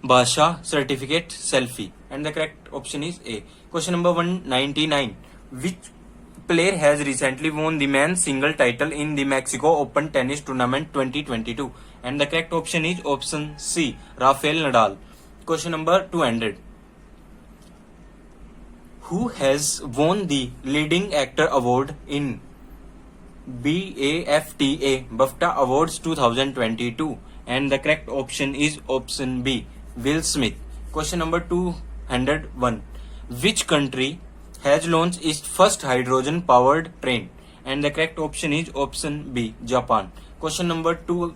Bhasha Certificate Selfie. And the correct option is A. Question number 199. Which player has recently won the men's single title in the Mexico Open Tennis Tournament 2022? And the correct option is option C, Rafael Nadal. Question number 200. Who has won the leading actor award in BAFTA Awards 2022? And the correct option is option B, Will Smith. Question number 201. Which country has launched its first hydrogen powered train? And the correct option is option B, Japan. Question number 202.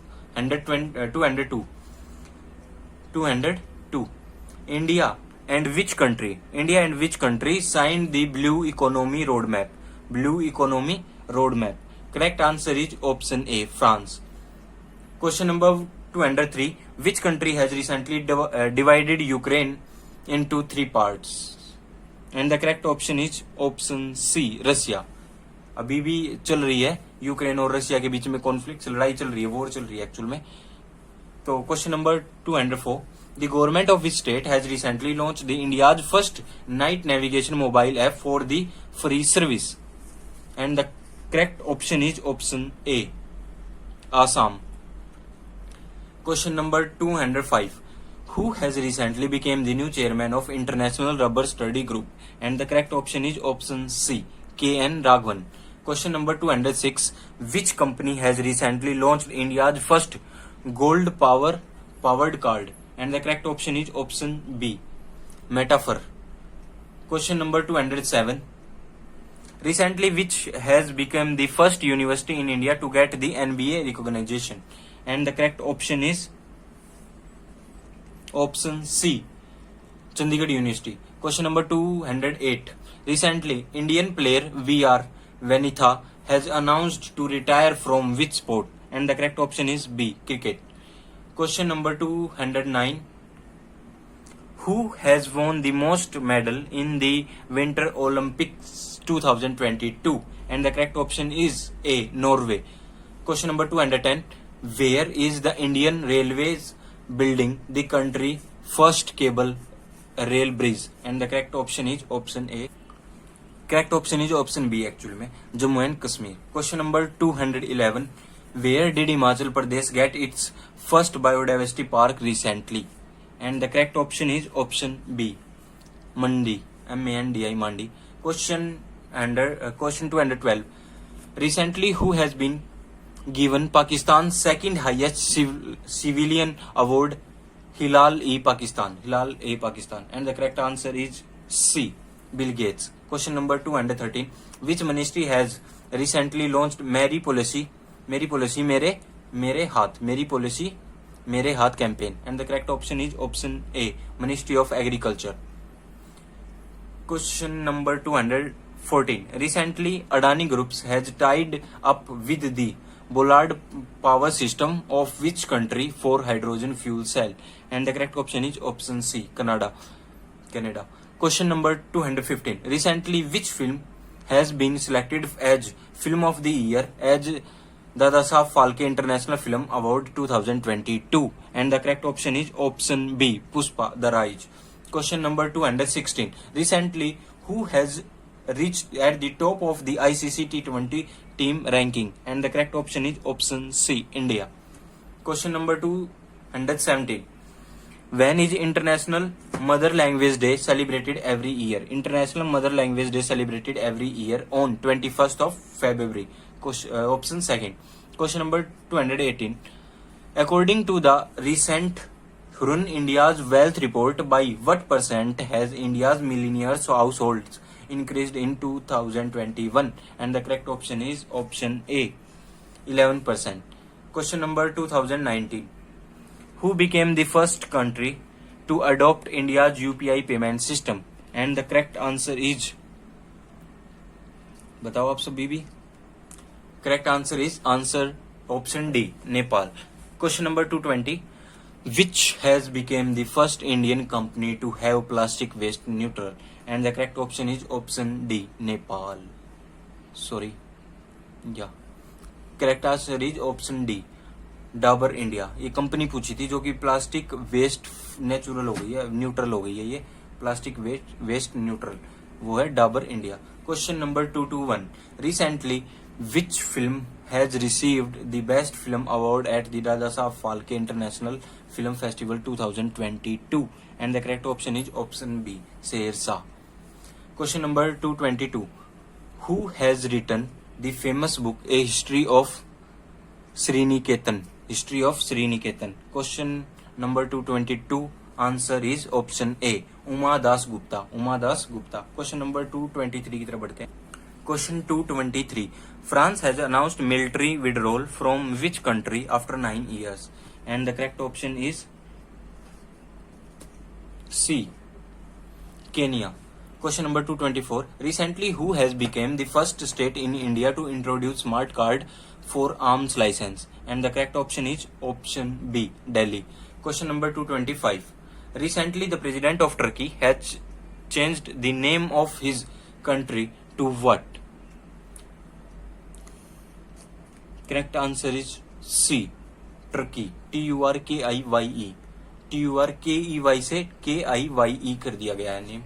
India and which country signed the Blue Economy Roadmap? Correct answer is option A, France. Question number 203. Which country has recently divided Ukraine into 3 parts? And the correct option is option C, Russia. अभी भी चल रही है Ukraine और Russia के बीच में conflict, लड़ाई चल रही है, वॉर चल रही है एक्चुअल में. तो question number 204. The government of which state has recently launched the India's first night navigation mobile app for the free service? And the correct option is option A, Assam. Question number 205. Who has recently become the new chairman of International Rubber Study Group? And the correct option is option C, K.N. Raghavan. Question number 206. Which company has recently launched India's first gold powered card? And the correct option is option B, Metaphor. Question number 207. Recently, which has become the first university in India to get the NBA recognition? And the correct option is option C, Chandigarh University. Question number 208. Recently, Indian player VR Vanitha has announced to retire from which sport? And the correct option is B, cricket. Question number 209. Who has won the most medal in the Winter Olympics 2022? And the correct option is A, Norway. Question number 210. Where is the Indian Railways building the country first cable rail bridge? And the correct option is option A. Correct option is option B actually में, Jammu and Kashmir. Question number 211. Where did Himachal Pradesh get its first biodiversity park recently? And the correct option is option B, Mandi, M-A-N-D-I, Mandi. Question 212. Recently, who has been given Pakistan's second highest civilian award? Hilal-e-Pakistan. And the correct answer is C, Bill Gates. Question number 213. Which ministry has recently launched Meri Policy मेरे हाथ campaign? And the correct option is option A, Ministry of Agriculture. Question number 214. Recently, Adani Groups has tied up with the Bollard power system of which country for hydrogen fuel cell? And the correct option is option C, Canada. Question number 215. Recently, which film has been selected as Film of the Year as Dada Saab Phalke International Film Award 2022? And the correct option is option B, Pushpa, The Rise. Question number 216. Recently, who has reached at the top of the ICC T20 team ranking? And the correct option is option C, India. Question number 217. When is International Mother Language Day celebrated every year? International Mother Language Day celebrated every year on 21st of February. Option second. Question number 218. According to the recent Hurun India's Wealth Report, by what percent has India's millionaires households increased in 2021? And the correct option is option A, 11%. Question number 2019. Who became the first country to adopt India's UPI payment system? And the correct answer is, बताओ आप सभी भी. Correct answer is answer option D, Nepal. Question number 220. Which has become the first Indian company to have plastic waste neutral? And the correct option is option D, Nepal. Correct answer is option D, Dabur India. ये company पूछी थी जो कि plastic waste natural हो गई है, neutral हो गई है. ये प्लास्टिक वेस्ट न्यूट्रल. वो है Dabur India. Question number 221, recently which film has received the best film award at the Dada Saheb Phalke international film festival 2022 and the correct option is option B, Shershaah. Question number 222, who has written the famous book A History of Sriniketan? History of Sriniketan. Question number 222, answer is option A, Uma Das Gupta. Uma Das Gupta. Question number 223 की तरफ बढ़ते हैं। Question 223, France has announced military withdrawal from which country after 9 years? And the correct option is C, Kenya. Question number 224, recently who has become the first state in India to introduce smart card for arms license? And the correct option is option B, Delhi. Question number 225, recently the president of Turkey has changed the name of his country to what? Correct answer is C, Turkey. Turkey. Turkey से KIYE कर दिया गया है name.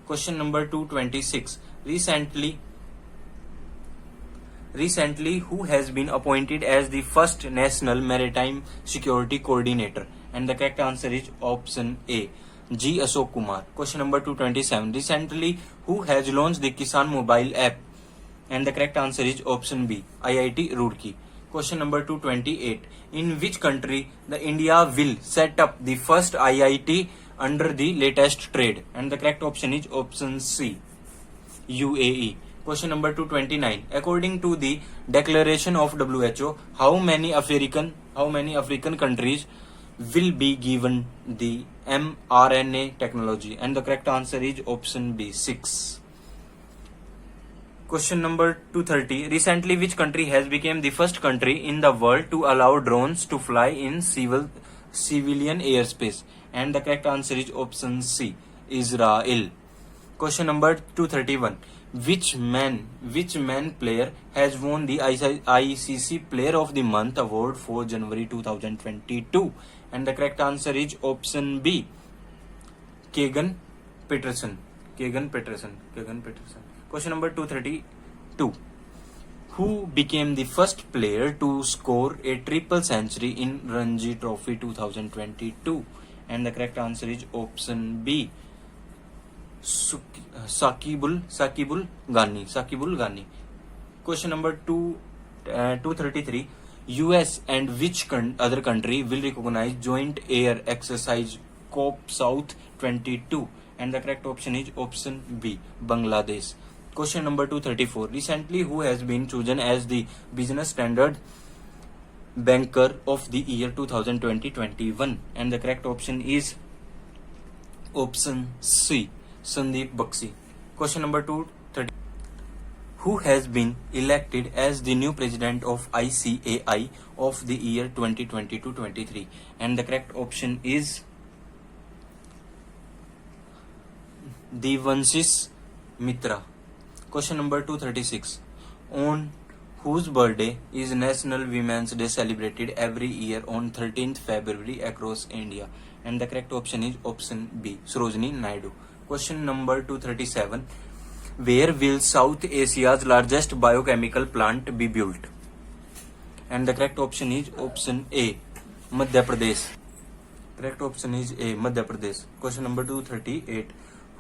Question number 226, recently who has been appointed as the first national maritime security coordinator? And the correct answer is option A, G Ashok Kumar. Question number 227, recently who has launched the Kisan mobile app? And the correct answer is option B, IIT Roorkee. Question number 228, in which country the India will set up the first IIT under the latest trade? And the correct option is option C, UAE. Question number 229, according to the declaration of WHO, how many African countries will be given the mRNA technology? And the correct answer is option B, 6. Question number 230, recently which country has become the first country in the world to allow drones to fly in civilian airspace? And the correct answer is option C, Israel. Question number 231, which man player has won the ICC Player of the Month award for January 2022? And the correct answer is option B, Keegan Peterson. Question number 232, who became the first player to score a triple century in Ranji Trophy 2022? And the correct answer is option B, Sakibul Ghani. Question number 233, US and which other country will recognize joint air exercise COP South 22? And the correct option is option B, Bangladesh. Question number 234, recently who has been chosen as the Business Standard Banker of the Year 2020-21? And the correct option is option C, Sandeep Bakshi. Question number 230, who has been elected as the new president of ICAI of the year 2022-23? And the correct option is Devanshis Mitra. Question number 236, on whose birthday is National Women's Day celebrated every year on 13th February across India? And the correct option is option B, Sarojini Naidu. Question number 237, where will South Asia's largest biochemical plant be built? And the correct option is option A, Madhya Pradesh. Correct option is A, Madhya Pradesh. Question number 238,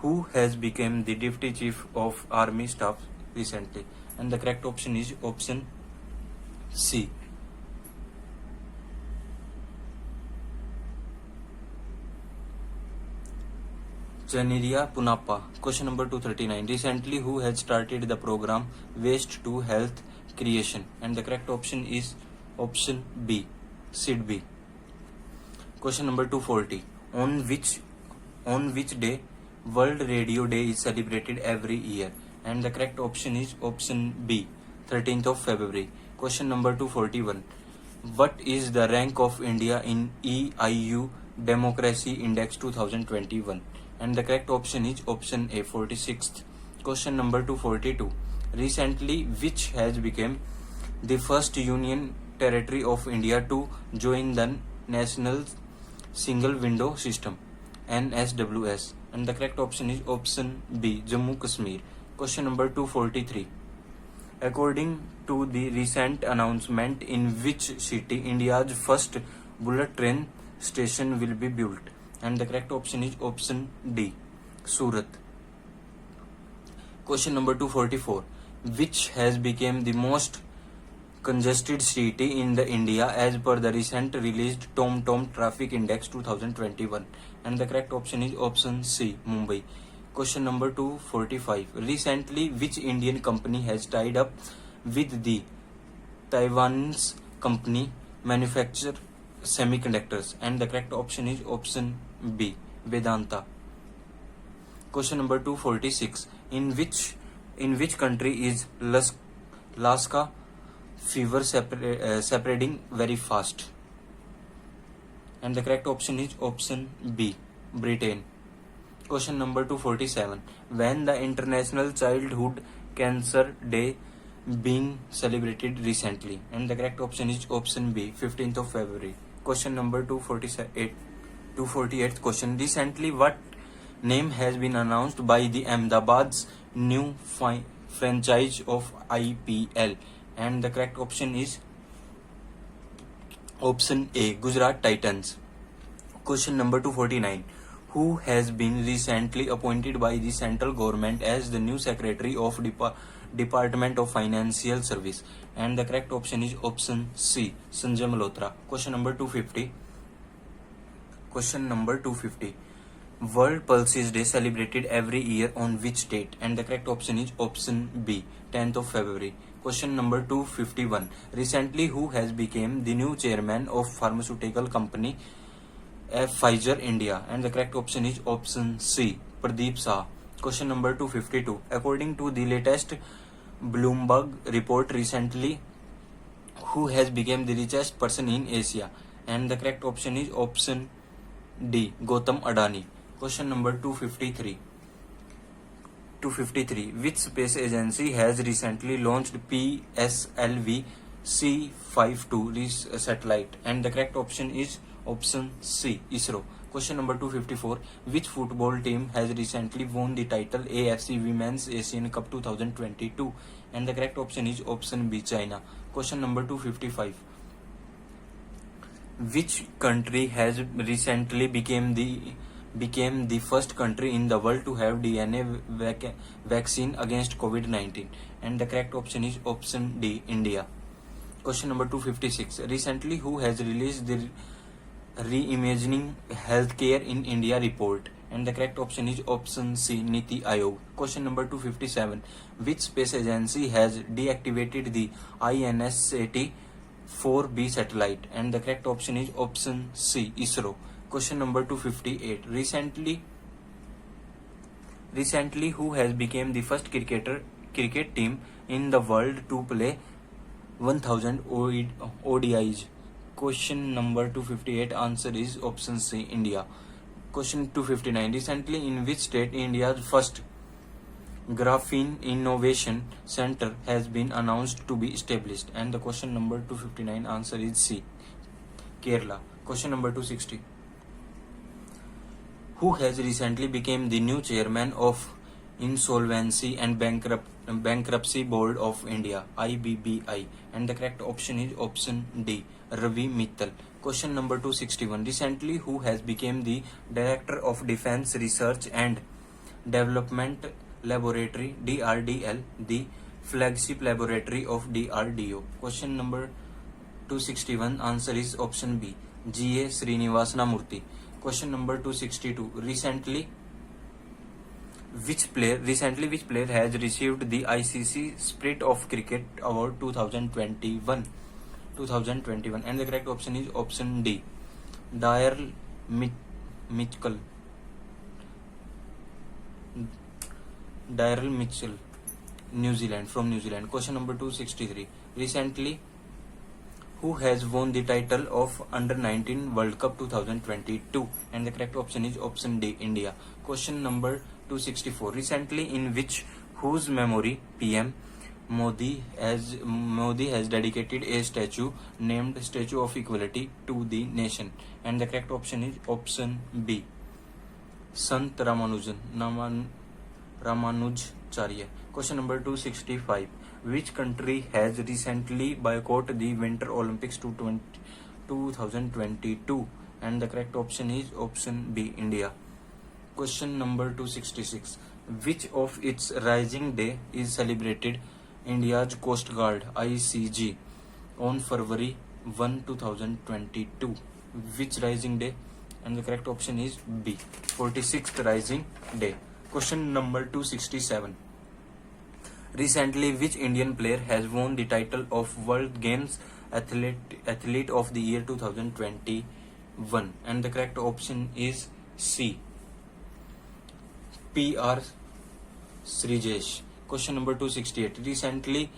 who has become the Deputy Chief of Army Staff recently? And the correct option is option C, Chaniria Punappa. Question number 239, recently who has started the program Waste to Health Creation? And the correct option is option B, SIDBI. Question number 240, on which day World Radio Day is celebrated every year? And the correct option is option B, 13th of February. Question number 241, what is the rank of India in EIU Democracy Index 2021? And the correct option is option A, 46th. Question number 242, recently which has become the first union territory of India to join the National Single Window System, NSWS? and the correct option is option B, Jammu Kashmir. Question number 243. According to the recent announcement, in which city India's first bullet train station will be built? And the correct option is option D, Surat. Question number 244. Which has become the most congested city in the India as per the recent released TomTom Traffic Index 2021? And the correct option is option C, Mumbai. Question number 245. Recently, which Indian company has tied up with the Taiwanese company manufacture semiconductors? And the correct option is option B, Vedanta. Question number 246. In which country is Lassa fever spreading very fast? And the correct option is option B, Britain. Question number 247. When the International Childhood Cancer Day being celebrated recently? And the correct option is option B, 15th of February. Question number 248th question. Recently, what name has been announced by the Ahmedabad's new franchise of IPL? And the correct option is option A, Gujarat Titans. Question number 249. Who has been recently appointed by the central government as the new Secretary of Department of Financial Service? And the correct option is option C, Sanjay Malhotra. Question number 250. Question number 250. World Pulses Day celebrated every year on which date? And the correct option is option B, 10th of February. Question number 251. Recently, who has become the new chairman of pharmaceutical company Pfizer India? And the correct option is option C, Pradeep Shah. Question number 252. According to the latest Bloomberg report, recently, who has become the richest person in Asia? And the correct option is option D, Gautam Adani. Question number 253. Which space agency has recently launched PSLV C-52 satellite? And the correct option is option C, ISRO. Question number 254. Which football team has recently won the title AFC Women's Asian Cup 2022? And the correct option is option B, China. Question number 255. Which country has recently became the first country in the world to have DNA vaccine against COVID-19? And the correct option is option D, India. Question number 256. Recently, who has released the Reimagining Healthcare in India report? And the correct option is option C, Niti Aayog. Question number 257. Which space agency has deactivated the INSAT 4B satellite? And the correct option is option C, ISRO. Question number 258. Recently, who has become the first cricket team in the world to play 1000 ODIs? Question number 258. Answer is option C, India. Question 259. Recently, in which state India's first Graphene Innovation Center has been announced to be established? And the question number 259 answer is C, Kerala. Question number 260. Who has recently become the new chairman of Insolvency and Bankruptcy Board of India, IBBI? And the correct option is option D, Ravi Mittal. Question number 261. Recently, who has become the Director of Defense Research and Development Laboratory, DRDL, the flagship laboratory of DRDO? Question number 261 answer is option B, G.A. Srinivasana Murthy. Question number 262. Recently, which player has received the ICC Spirit of Cricket Award 2021? And the correct option is option D, Daryl Mitchell, New Zealand. Question number 263. Recently, who has won the title of Under-19 World Cup 2022? And the correct option is option D, India. Question number 264. Recently, in whose memory PM Modi has dedicated a statue named Statue of Equality to the nation? And the correct option is option B, Sant Ramanujacharya. Question number 265. Which country has recently boycotted the Winter Olympics 2022? And the correct option is option B, India. Question number 266. Which of its Rising Day is celebrated India's Coast Guard ICG on February 1, 2022? Which Rising Day? And the correct option is B, 46th Rising Day. Question number 267. Recently, which Indian player has won the title of World Games Athlete of the Year 2021? And the correct option is C, PR Srijesh. Question number 268. Recently,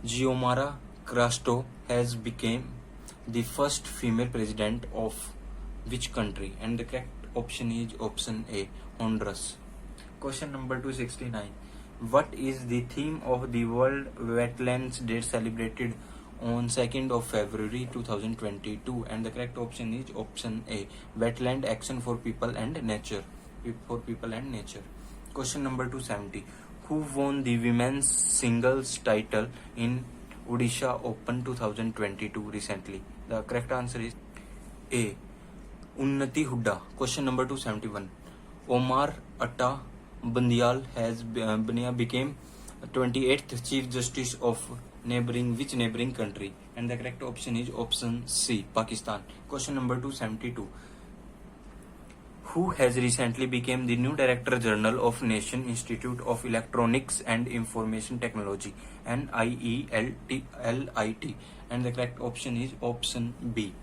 Xiomara Castro has become the first female president of which country? And the correct option is option A, Honduras. Question number 269. What is the theme of the World Wetlands Day celebrated on 2nd of February 2022? And the correct option is option A, Wetland Action for People and Nature. Question number 270. Who won the women's singles title in Odisha Open 2022 recently? The correct answer is A, Unnati Hooda. Question number 271. Omar Atta Bandial became 28th Chief Justice of which neighboring country? And the correct option is option C, Pakistan. Question number 272. Who has recently become the new Director General of Nation Institute of Electronics and Information Technology, NIELT? And the correct option is option B,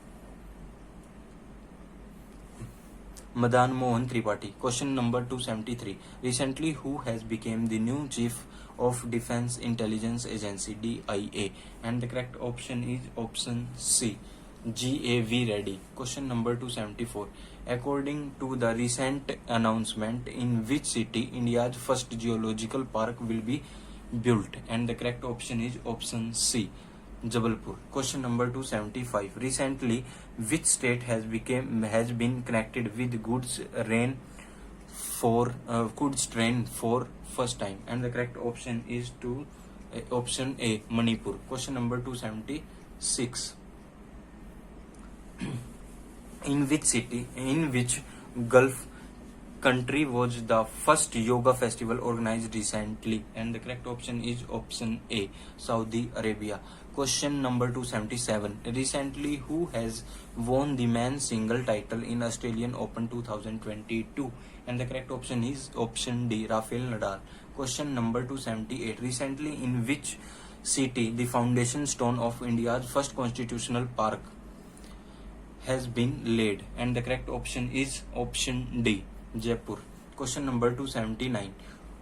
Madan Mohan Tripathi. Question number 273. Recently, who has become the new Chief of Defence Intelligence Agency, DIA? And the correct option is option C, GAV Reddy. Question number 274. According to the recent announcement, in which city India's first geological park will be built? And the correct option is option C, Jabalpur. Question number 275. Recently, which state has been connected with goods train for first time? And the correct option is option A, Manipur. Question number 276. In which Gulf country was the first yoga festival organized recently? And the correct option is option A, Saudi Arabia. Question number 277. Recently, who has won the men's single title in Australian Open 2022? And the correct option is option D, Rafael Nadal. Question number 278. Recently, in which city the foundation stone of India's first constitutional park has been laid? And the correct option is option D, Jaipur. Question number 279.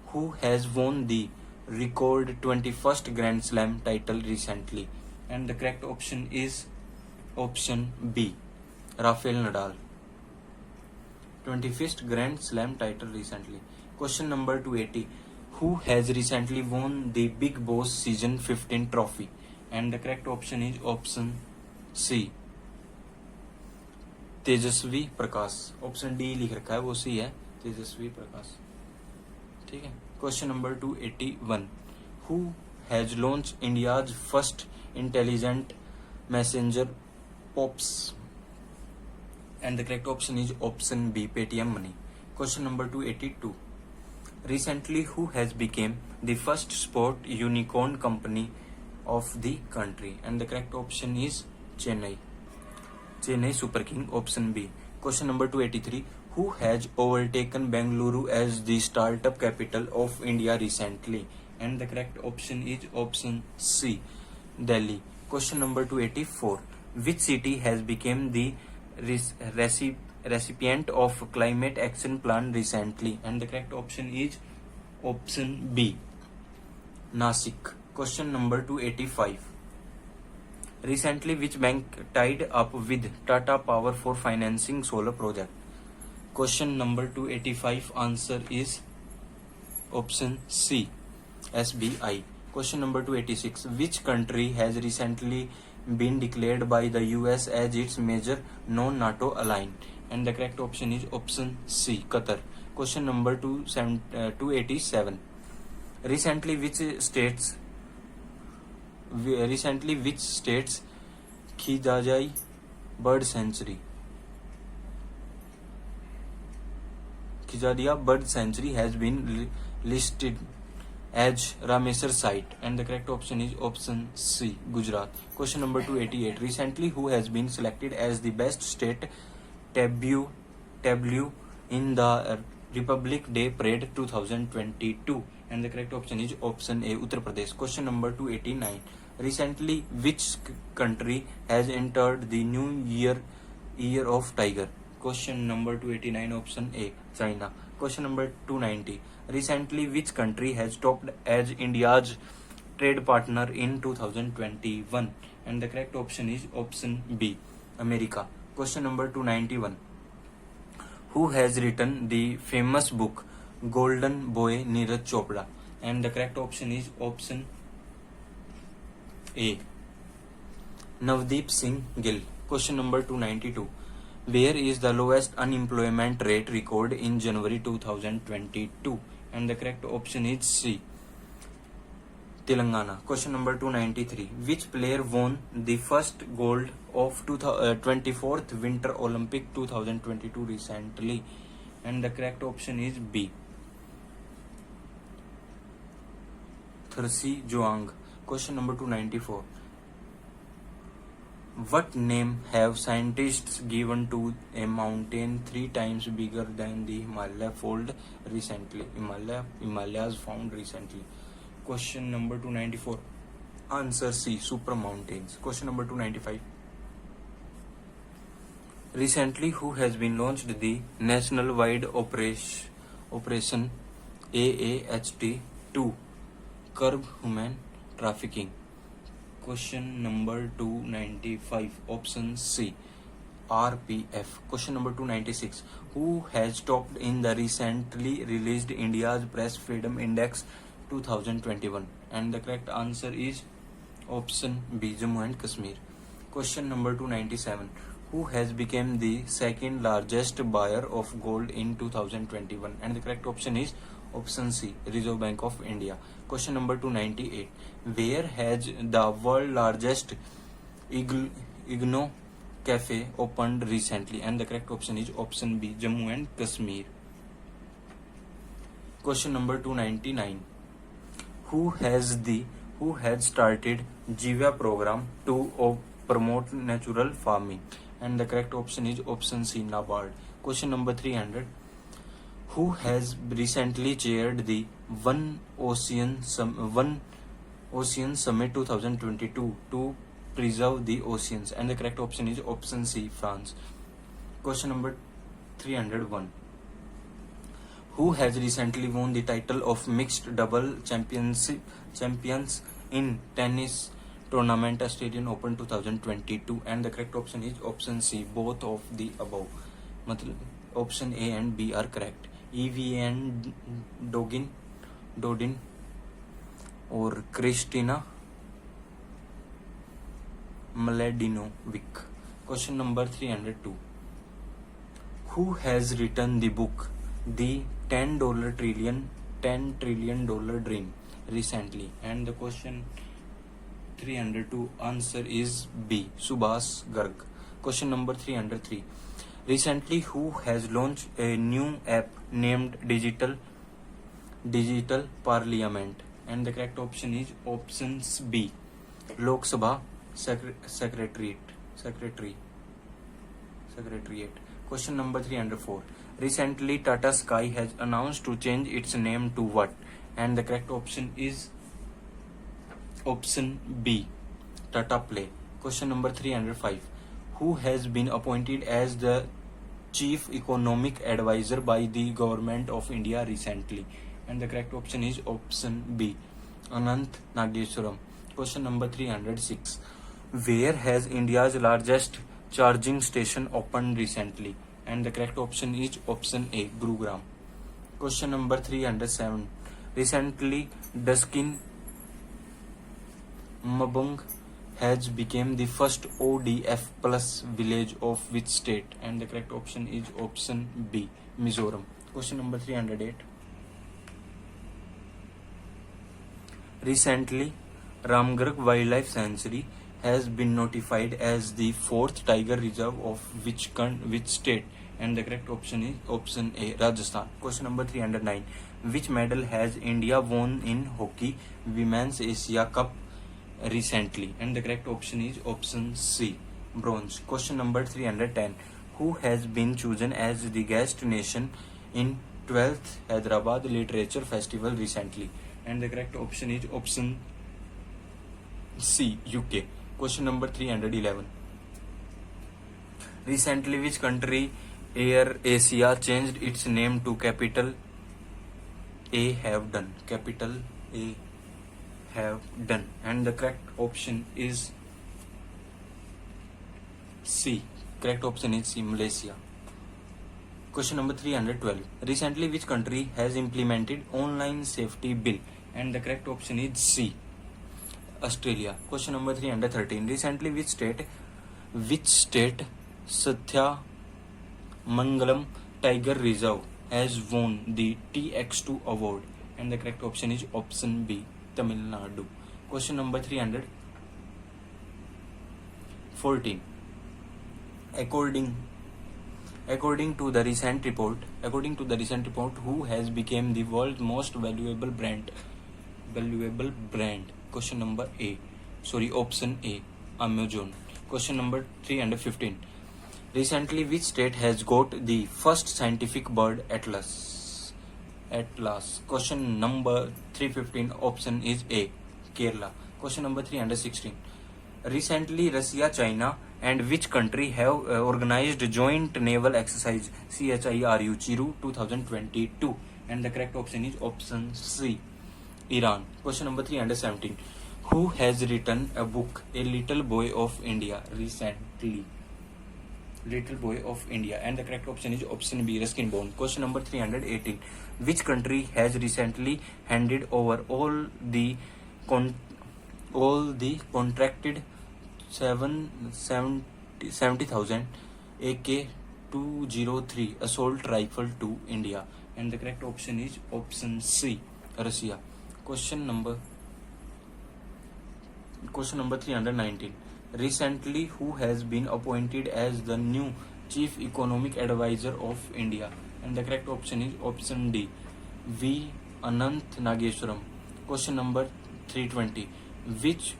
Who has won the record 21st Grand Slam title recently? And the correct option is option B, Rafael Nadal. 21st Grand Slam title recently. Question number 280. Who has recently won the Big Boss Season 15 trophy? And the correct option is option C, Tejasswi Prakash. Option D लिख रखा है, वो सी है, तेजस्वी प्रकाश. ठीक है. Question number 281. Who has launch India's first intelligent messenger Pops? And the correct option is option B, Paytm money. Question number 282. Recently, who has become the first sport unicorn company of the country? And the correct option is Chennai Super King, option B. Question number 283. Who has overtaken Bengaluru as the startup capital of India recently? And the correct option is option C, Delhi. Question number 284. Which city has become the recipient of climate action plan recently? And the correct option is option B, Nasik. Question number 285. Recently, which bank tied up with Tata Power for financing solar project? Question number 285. Answer is option C, SBI. Question number 286. Which country has recently been declared by the US as its major non-NATO ally? and the correct option is option C, Qatar. Question number 287. Recently, which states Khizajai bird sanctuary has been listed as Ramesar site, and the correct option is option C, Gujarat. Question number 288. Recently, who has been selected as the best state tableau in the Republic Day Parade 2022, and the correct option is option A, Uttar Pradesh. Question number 289. Recently, which country has entered the new year of tiger? Question number 289, option A, China. Question number 290. Recently, which country has topped as India's trade partner in 2021? And the correct option is option B, America. Question number 291. Who has written the famous book Golden Boy, Neeraj Chopra? And the correct option is option A, Navdeep Singh Gill. Question number 292. Where is the lowest unemployment rate record in January 2022? And the correct option is C, Telangana. Question number 293. Which player won the first gold of 24th Winter Olympic 2022 recently? And the correct option is B, Therese Joang. Question number 294. What name have scientists given to a mountain 3 times bigger than the Himalayas found recently? Question number 294. Answer C, super mountains. Question number 295. Recently, who has been launched the national-wide operation AAHT to curb human trafficking? Question number 295, option C, RPF. Question number 296. Who has topped in the recently released India's Press Freedom Index 2021? And the correct answer is option B, Jammu and Kashmir. Question number 297. Who has become the second largest buyer of gold in 2021? And the correct option is option C, Reserve Bank of India. Question number 298. Where has the world largest Igno Cafe opened recently? And the correct option is option B, Jammu and Kashmir. Question number 299. Who had started Jivya program to promote natural farming? And the correct option is option C, NABARD. Question number 300. Who has recently chaired the One Ocean Summit 2022 to preserve the oceans? And the correct option is option C, France. Question number 301. Who has recently won the title of mixed double champions in tennis tournament Australian Open 2022? And the correct option is option C, both of the above. Option A and B are correct. EVN Dodin or Kristina Mladenovic. Question number 302. Who has written the book The $10 trillion Dream recently? And the question 302 answer is B, Subhas Garg. Question number 303. Recently, who has launched a new app named Digital Parliament? And the correct option is options B, Lok Sabha Secretariat. Question number 304. Recently, Tata Sky has announced to change its name to what? And the correct option is option B, Tata Play. Question number 305. Who has been appointed as the Chief Economic Advisor by the Government of India recently? And the correct option is option B, Anant Nageswaram. Question number 306. Where has India's largest charging station opened recently? And the correct option is option A, Gurugram. Question number has become the first ODF plus village of which state? And the correct option is option B, Mizoram. Question number 308. Recently, Ramgarh Wildlife Sanctuary has been notified as the fourth tiger reserve of which state? And the correct option is option A, Rajasthan. Question number 309. Which medal has India won in hockey Women's Asia Cup recently? And the correct option is option C, bronze. Question number 310. Who has been chosen as the guest nation in 12th Hyderabad Literature Festival recently? And the correct option is option C, UK. Question number 311. Recently, which country Air Asia changed its name to Capital A have done? Capital A have done. And the correct option is C. Correct option is C, Malaysia. Question number 312. Recently, which country has implemented online safety bill? And the correct option is C, Australia. Question number 313. Recently, which state Satya Mangalam Tiger Reserve has won the TX2 award? And the correct option is option B, Tamil Nadu. Question number 314. According to the recent report, who has become the world's most valuable brand? Question number option A, Amazon. Question number 315. Recently, which state has got the first scientific bird atlas? Question number 315, option is A, Kerala. Question number 316. Recently, Russia, China, and which country have organized joint naval exercise Chiru 2022? And the correct option is option C, Iran. Question number 317. Who has written a book, A Little Boy of India, recently? Little Boy of India. And the correct option is option B, Ruskin Bond. Question number 318. Which country has recently handed over all the contracted 70,000 AK-203 assault rifle to India? And the correct option is option C, Russia. Question number 319. Recently, who has been appointed as the new Chief Economic Advisor of India? And the correct option is option D, V. Anant Nageswaram. Question number 320. Which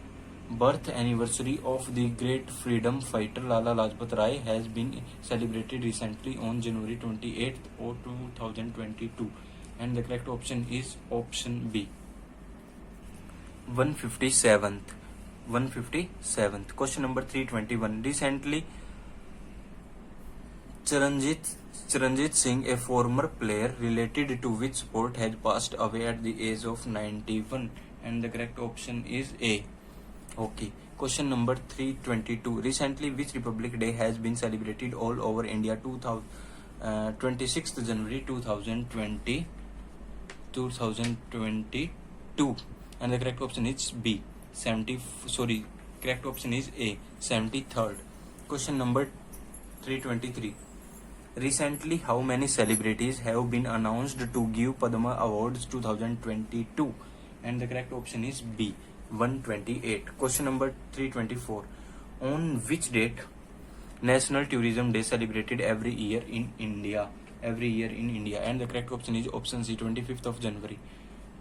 birth anniversary of the great freedom fighter Lala Lajpat Rai has been celebrated recently on January 28th of 2022? And the correct option is option B, 157th. Question number 321. Recently, Charanjit Singh, a former player related to which sport, has passed away at the age of 91? And the correct option is A, hockey. Question number 322. Recently, which Republic Day has been celebrated all over India 26th January 2022? And the correct option is B, correct option is A, 73rd. Question number 323. Recently, how many celebrities have been announced to give Padma Awards 2022? And the correct option is B, 128. Question number 324. On which date National Tourism Day celebrated every year in India? And the correct option is option C, 25th of January.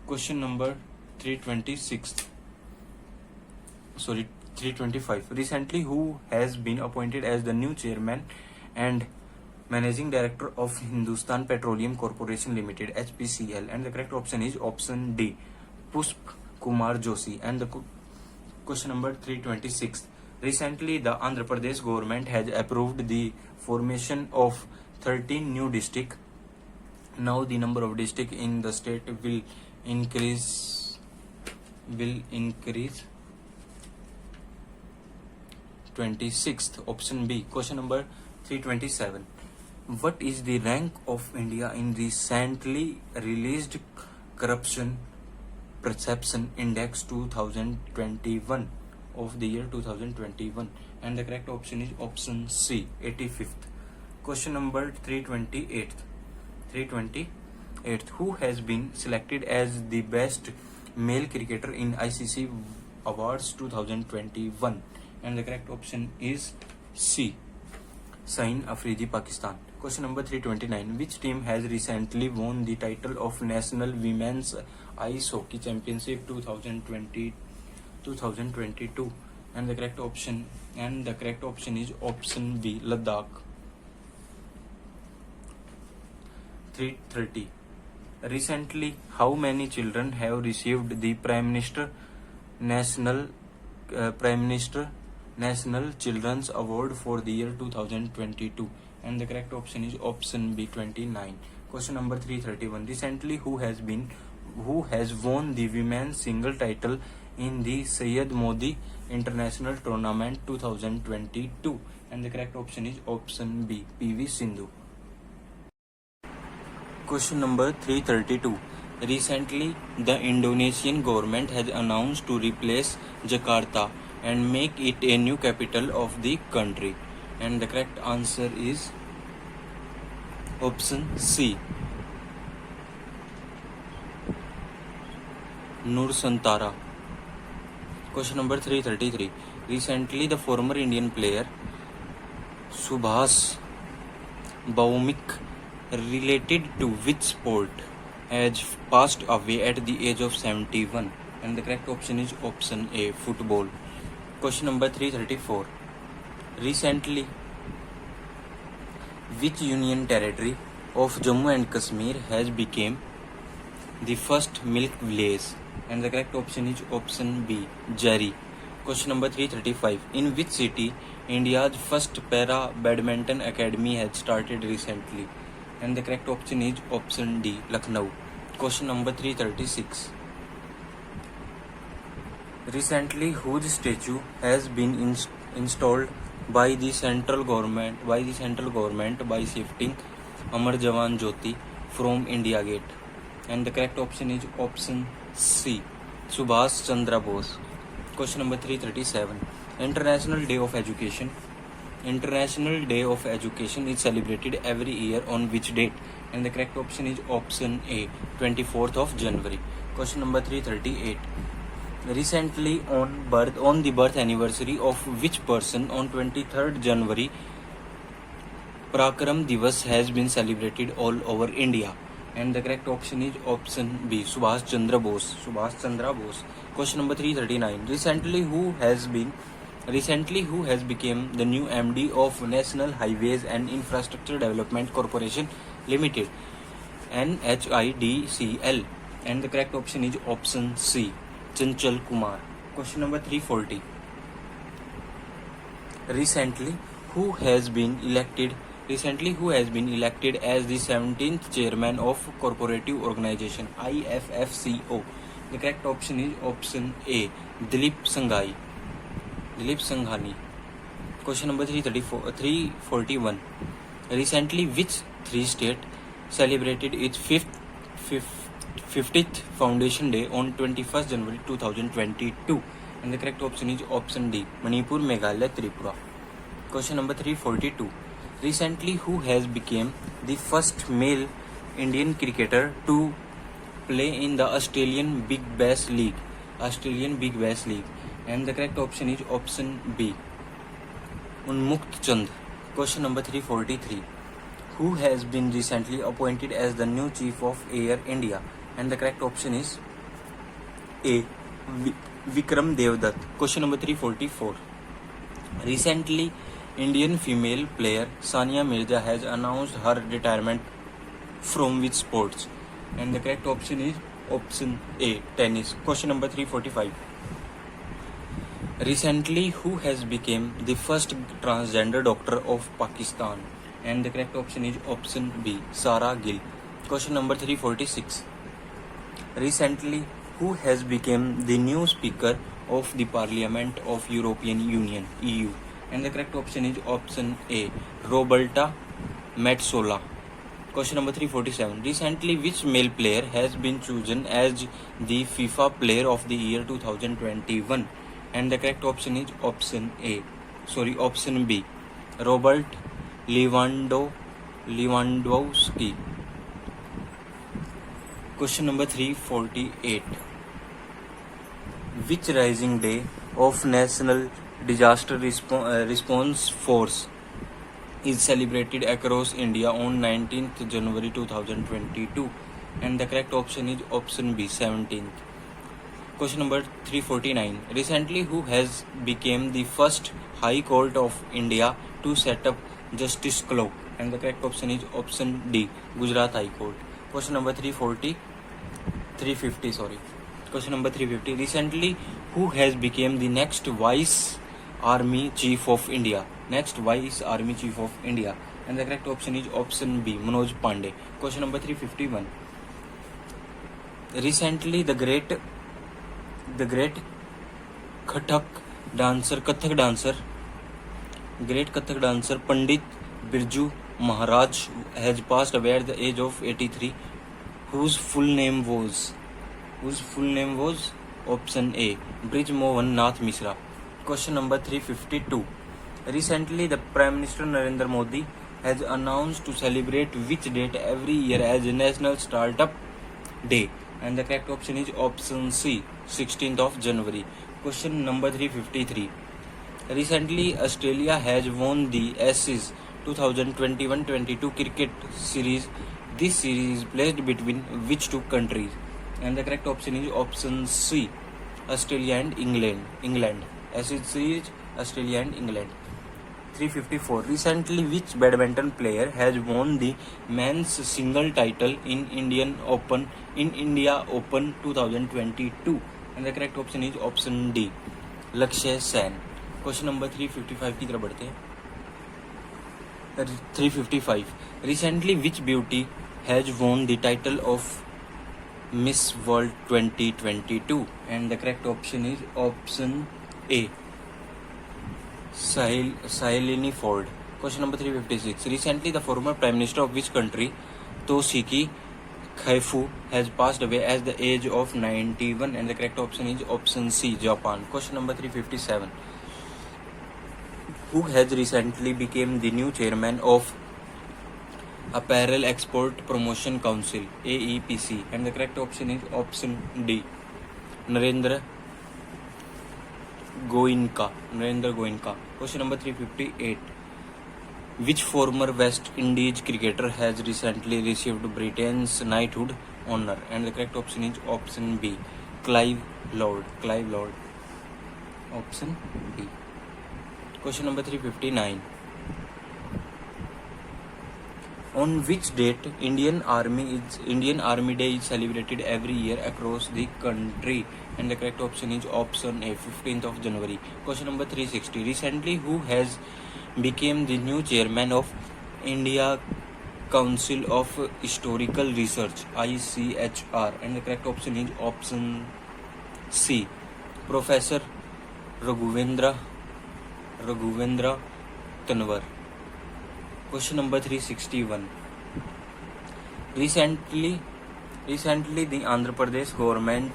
Question number 325. Recently, who has been appointed as the new chairman and managing director of Hindustan Petroleum Corporation Limited, HPCL? And the correct option is option D, Pushp Kumar Joshi. And the question number 326. Recently, the Andhra Pradesh government has approved the formation of 13 new districts. Now the number of districts in the state will increase 26th. Option B. Question number 327. What is the rank of India in recently released Corruption Perception Index 2021? of the year 2021, and the correct option is option C, 85th. Question number 328th. Who has been selected as the best male cricketer in ICC Awards 2021? And the correct option is C, Sain Afridi, Pakistan. Question number 329. Which team has recently won the title of National Women's Ice Hockey Championship 2022? And the correct option is option B, Ladakh. 330. Recently, how many children have received the Prime Minister National Children's Award for the year 2022? And the correct option is option B, 29. Question number 331. Recently, who has won the women's single title in the Syed Modi International Tournament 2022? And the correct option is option B, PV Sindhu. Question number 332. Recently, the Indonesian government has announced to replace Jakarta and make it a new capital of the country. And the correct answer is option C, Nusantara. Question number 333. Recently, the former Indian player Subhash Bhaumik, related to which sport, has passed away at the age of 71? And the correct option is option A, football. Question number 334. Recently, which union territory of Jammu and Kashmir has become the first milk village? And the correct option is option B, Jari. Question number 335. In which city India's first para badminton academy has started recently? And the correct option is option D, Lucknow. Question number 336. Recently, whose statue has been installed by the central government by shifting Amar Jawan Jyoti from India Gate? And the correct option is option C, Subhash Chandra Bose. Question number 337. International Day of Education is celebrated every year on which date? And the correct option is option A, 24th of January. Question number 338. Recently, on the birth anniversary of which person on 23rd January, Parakram Divas has been celebrated all over India? And the correct option is option B, Subhash Chandra Bose. Question number 339. Recently, who has become the new MD of National Highways and Infrastructure Development Corporation Limited, NHIDCL? And the correct option is option C, Chanchal Kumar. Question number 340. Recently, who has been elected as the 17th chairman of Cooperative Organization, IFFCO? The correct option is option A, Dilip Sanghani. Question number 341. Recently, which three state celebrated its 50th Foundation Day on 21st January 2022? And the correct option is option D, Manipur, Meghalaya, Tripura. Question number 342. Recently, who has become the first male Indian cricketer to play in the Australian Big Bash League? And the correct option is option B, Unmukt Chand. Question number 343. Who has been recently appointed as the new Chief of Air India? And the correct option is A, Vikram Devdutt. Question number 344. Recently, Indian female player Sania Mirza has announced her retirement from which sports? And the correct option is option A, tennis. Question number 345. Recently, who has become the first transgender doctor of Pakistan? And the correct option is option B, Sara Gill. Question number 346. Recently, who has become the new Speaker of the Parliament of European Union, EU? And the correct option is option A, Roberta Metsola. Question number 347. Recently, which male player has been chosen as the FIFA Player of the Year 2021? and the correct option is option B, Robert Lewandowski. Question number 348. Which rising day of National Disaster Response Force is celebrated across India on 19th January 2022? And the correct option is option B, 17th. Question number 349. Recently, who has become the first High Court of India to set up justice clock? And the correct option is option D, Gujarat High Court. Question number 350. Question number 350. Recently, who has become the next Vice Army Chief of India? Next Vice Army Chief of India. And the correct option is option B, Manoj Pandey. Question number 351. Recently, the great Kathak dancer Pandit Birju Maharaj has passed away at the age of 83. Whose full name was? Option A, Brij Mohan Nath Mishra. Question number 352. Recently, the Prime Minister Narendra Modi has announced to celebrate which date every year as National Startup Day? And the correct option is option C, 16th of January. Question number 353. Recently, Australia has won the Ashes 2021-22 cricket series. This series is played between which two countries? And the correct option is option C, Australia and England. Ashes series, Australia and England. 354. Recently, which badminton player has won the men's single title in India Open 2022? And the correct option is option D, Lakshya Sen. Question number 355 की तरफ बढ़ते हैं. 355. Recently, which beauty has won the title of Miss World 2022? And the correct option is option A, Sailini Ford. Question number 356. Recently, the former Prime Minister of which country, Toshiki Kaifu, has passed away at the age of 91? And the correct option is option C, Japan. Question number 357. Who has recently become the new chairman of Apparel Export Promotion Council, AEPC? And the correct option is option D, Narendra Goenka. Question number 358. Which former West Indies cricketer has recently received Britain's knighthood honor? And the correct option is option B, Clive Lord. Option B. Question number 359. On which date Indian Army Day is celebrated every year across the country? And the correct option is option A, 15th of January. Question number 360. Recently, who has become the new chairman of India Council of Historical Research, ICHR? And the correct option is option C, Professor Raghuvendra Tanwar. Question number 361. Recently, the Andhra Pradesh government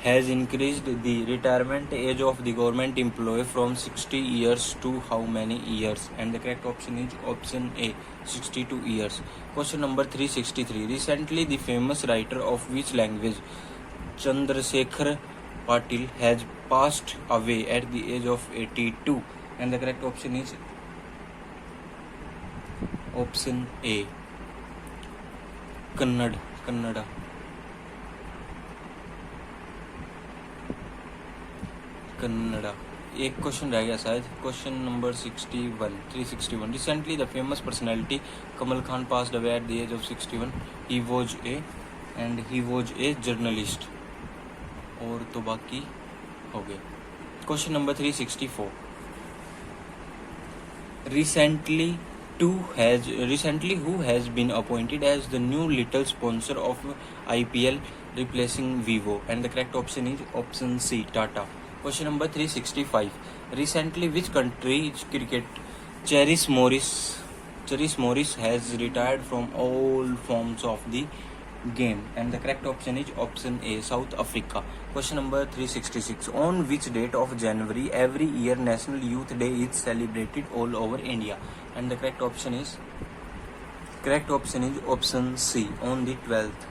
has increased the retirement age of the government employee from 60 years to how many years? And the correct option is option A, 62 years. Question number 363. Recently, the famous writer of which language, Chandrasekhar Patil, has passed away at the age of 82? And the correct option is option A, Kannada. एक question रह गया शायद. Question number 361. Recently, the famous personality Kamal Khan passed away at the age of 61. He was a journalist. और तो बाकी हो गए. Question number 364. Recently, who has been appointed as the new little sponsor of IPL, replacing Vivo? And the correct option is option C, Tata. Question number 365. Recently, which country's cricket Cherish Morris has retired from all forms of the game, and the correct option is option A, South Africa. Question number 366. On which date of January every year National Youth Day is celebrated all over India? And the correct option is option C, on the 12th.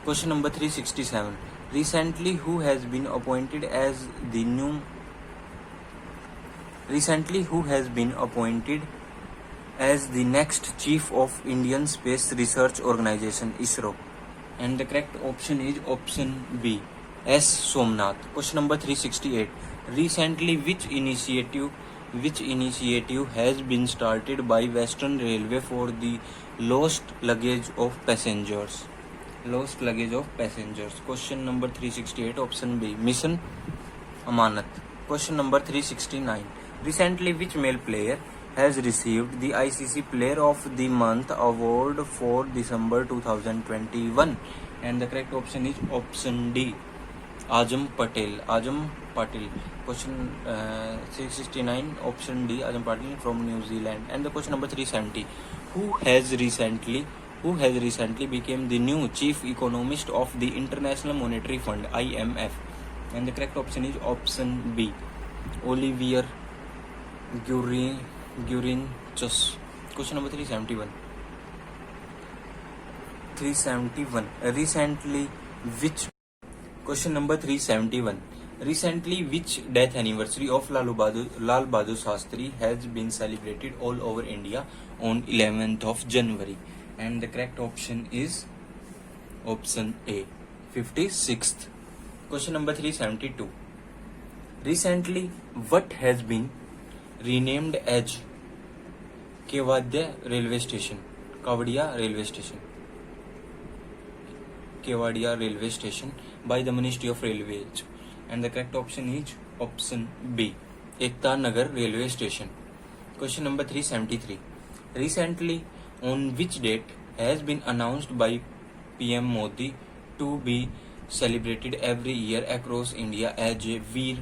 Question number 367. Recently, who has been appointed as the next chief of Indian Space Research Organization, ISRO? And the correct option is option B, S. Somnath. Question number 368. Recently, which initiative has been started by Western Railway for the lost luggage of passengers? Question number 368, option B, Mission Amanat. Question number 369. Recently, which male player has received the ICC Player of the Month award for December 2021? And the correct option is option D, Ajam Patel. Question 369, option D, Ajam Patel from New Zealand. And the question number 370. Who has recently become the new chief economist of the International Monetary Fund, IMF? And the correct option is option B, Olivier Gurrinchas. Question number 371. Question number 371. Recently, which death anniversary of Lal Bahadur Shastri has been celebrated all over India on 11th of January? And the correct option is option A, 56th. Question number 372. Recently, what has been renamed as Kewadia Railway Station by the Ministry of Railways? And the correct option is option B, Ekta Nagar Railway Station. Question number 373. Recently, on which date has been announced by PM Modi to be celebrated every year across India as a Veer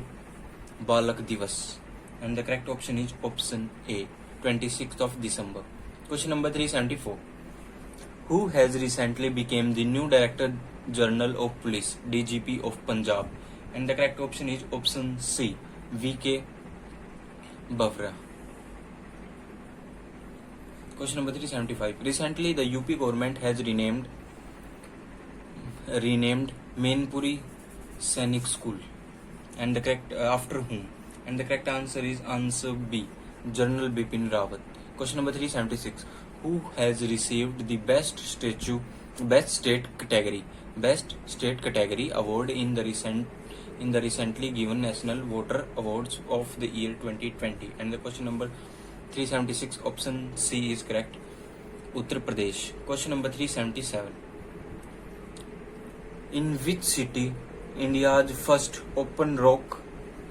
Balak Divas? And the correct option is option A, 26th of December. Question number 374. Who has recently become the new Director General of Police, DGP of Punjab? And the correct option is option C, VK Bavra. Question number 375. Recently, the UP government has renamed Mainpuri Sainik School. And the correct after whom? And the correct answer is answer B, General Bipin Rawat. Question number 376. Who has received the Best State Category award in the recently given National Voter Awards of the year 2020? And the question number 376, option C is correct, Uttar Pradesh. Question number 377. In which city India's first open rock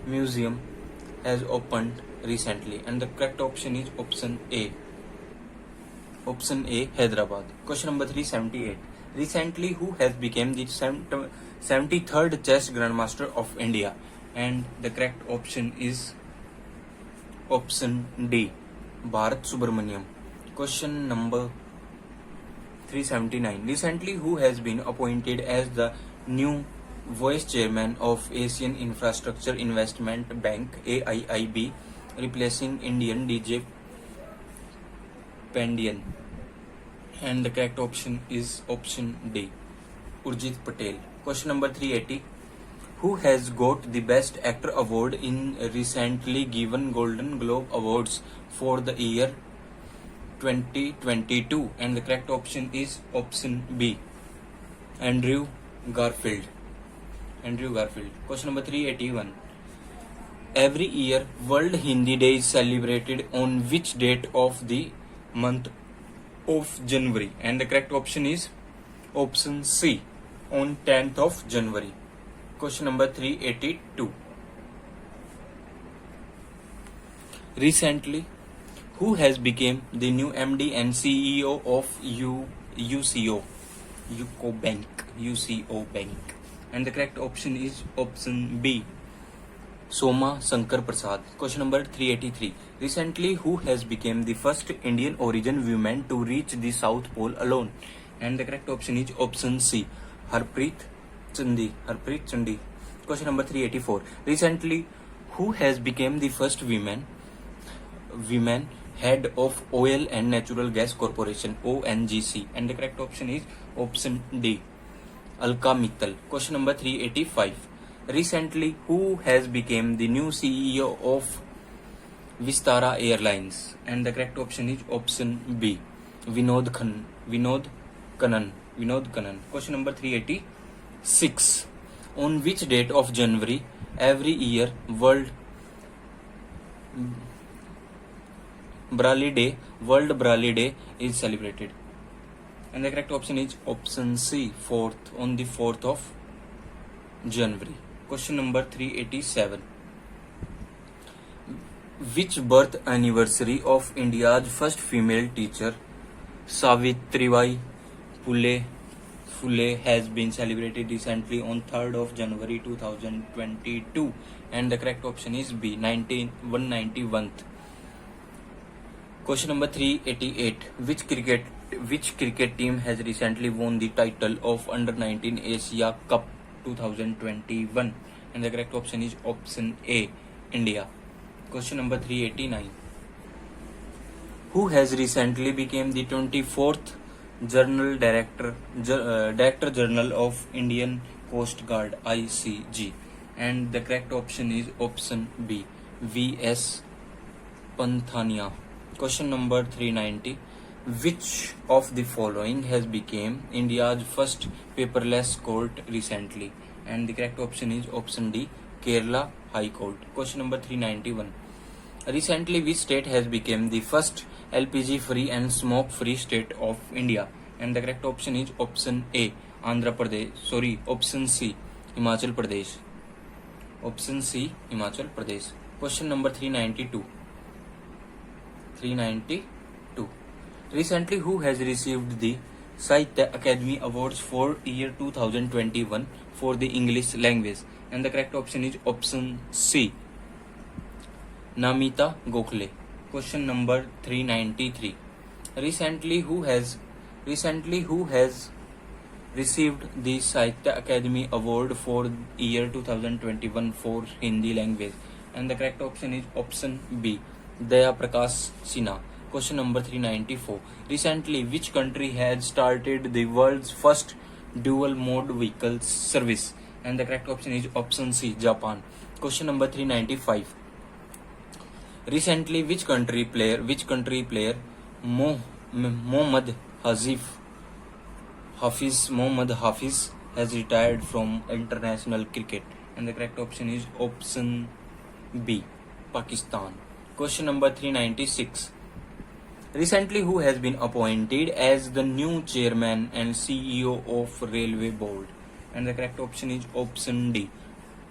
museum has opened recently? And the correct option is option A, Hyderabad. Question number 378. Recently, who has become the 73rd Chess Grandmaster of India? And the correct option is option D, Bharat Subramaniam. Question number 379. Recently, who has been appointed as the new Vice Chairman of Asian Infrastructure Investment Bank, AIIB, replacing Indian DJ Pandian? And the correct option is option D, Urjit Patel. Question number 380. Who has got the Best Actor award in recently given Golden Globe Awards for the year 2022? And the correct option is option B, Andrew Garfield. Question number 381. Every year, World Hindi Day is celebrated on which date of the month of January? And the correct option is option C, on 10th of January. Question number 382. Recently, who has become the new MD and CEO of UCO Bank? And the correct option is option B, Soma Shankar Prasad. Question number 383. Recently, who has become the first Indian origin woman to reach the South Pole alone? and the correct option is option C, Harpreet Chandi. Question number 384. Recently, who has become the first women head of Oil and Natural Gas Corporation, ONGC? And the correct option is option D, Alka Mittal. Question number 385. Recently, who has become the new CEO of Vistara Airlines? And the correct option is option B, Vinod Kanan. Question number 386. On which date of January every year World Braille Day is celebrated? And the correct option is option C, on the 4th of January. Question number 387. Which birth anniversary of India's first female teacher, Savitribai Phule, has been celebrated recently on 3rd of January 2022? And the correct option is B, 191th. Question number 388. Which cricket team has recently won the title of Under-19 Asia Cup 2021? And the correct option is option A, India. Question number 389. Who has recently become the 24th Director General of Indian Coast Guard, ICG? And the correct option is option B, V.S. Panthania. Question number 390. Which of the following has become India's first paperless court recently? And the correct option is option D, Kerala High Court. Question number 391. Recently, which state has become the first LPG free and smoke free state of India? And the correct option is option A, option C, Himachal Pradesh. Option C, Himachal Pradesh. Question number 392. Recently, who has received the Sahitya Academy Awards for year 2021 for the English language? And the correct option is option C, Namita Gokhale. Question number 393. Recently, who has received the Sahitya Academy Award for year 2021 for Hindi language? And the correct option is option B, Daya Prakash Sinha. Question number 394. Recently, which country has started the world's first dual mode vehicle service? And the correct option is option C, Japan. Question number 395. Recently, which country player Mohammad Hafiz has retired from international cricket? And the correct option is option B, Pakistan. Question number 396. Recently, who has been appointed as the new chairman and CEO of Railway Board? And the correct option is option D,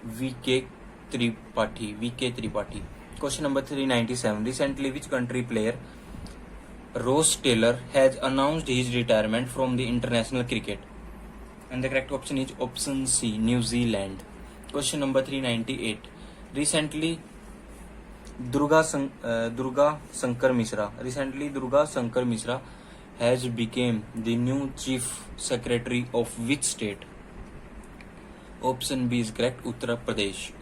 V.K. Tripathi. Question number 397. Recently, which country player Ross Taylor has announced his retirement from the international cricket? And the correct option is option C, New Zealand. Question number 398. Recently, Durga Shankar Mishra has become the new chief secretary of which state? Option B is correct, Uttar Pradesh.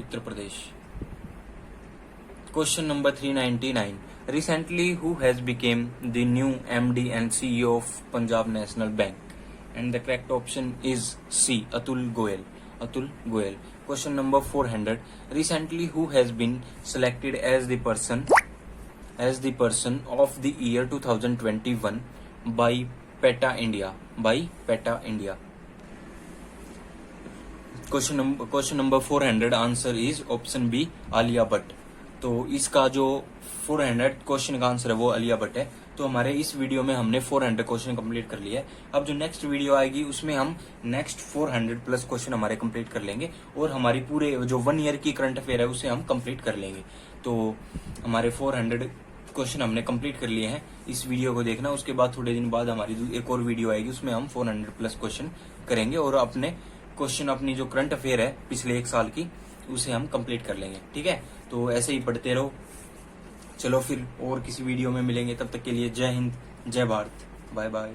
Question number 399. Recently, who has become the new MD and CEO of Punjab National Bank? And the correct option is C, Atul Goyal. Question number 400. Recently, who has been selected as the person of the year 2021 by PETA India? Question number 400. Answer is option B, Alia Bhatt. तो इसका जो 400 question का answer है वो आलिया भट्ट है. तो हमारे इस वीडियो में हमने 400 क्वेश्चन कंप्लीट कर लिया है. अब जो नेक्स्ट वीडियो आएगी उसमें हम नेक्स्ट 400 प्लस क्वेश्चन हमारे कंप्लीट कर लेंगे और हमारी पूरे जो 1 ईयर की करंट अफेयर है उसे हम कंप्लीट कर लेंगे. तो हमारे 400 क्वेश्चन हमने कंप्लीट कर लिए हैं. इस वीडियो को देखना. उसके बाद थोड़े दिन बाद हमारी एक और वीडियो आएगी उसमें हम 400 प्लस क्वेश्चन करेंगे और अपने क्वेश्चन अपनी जो करंट अफेयर है पिछले 1 साल की उसे हम कंप्लीट कर लेंगे. ठीक है. तो ऐसे ही पढ़ते रहो. चलो फिर और किसी वीडियो में मिलेंगे. तब तक के लिए जय हिंद, जय भारत, बाय बाय.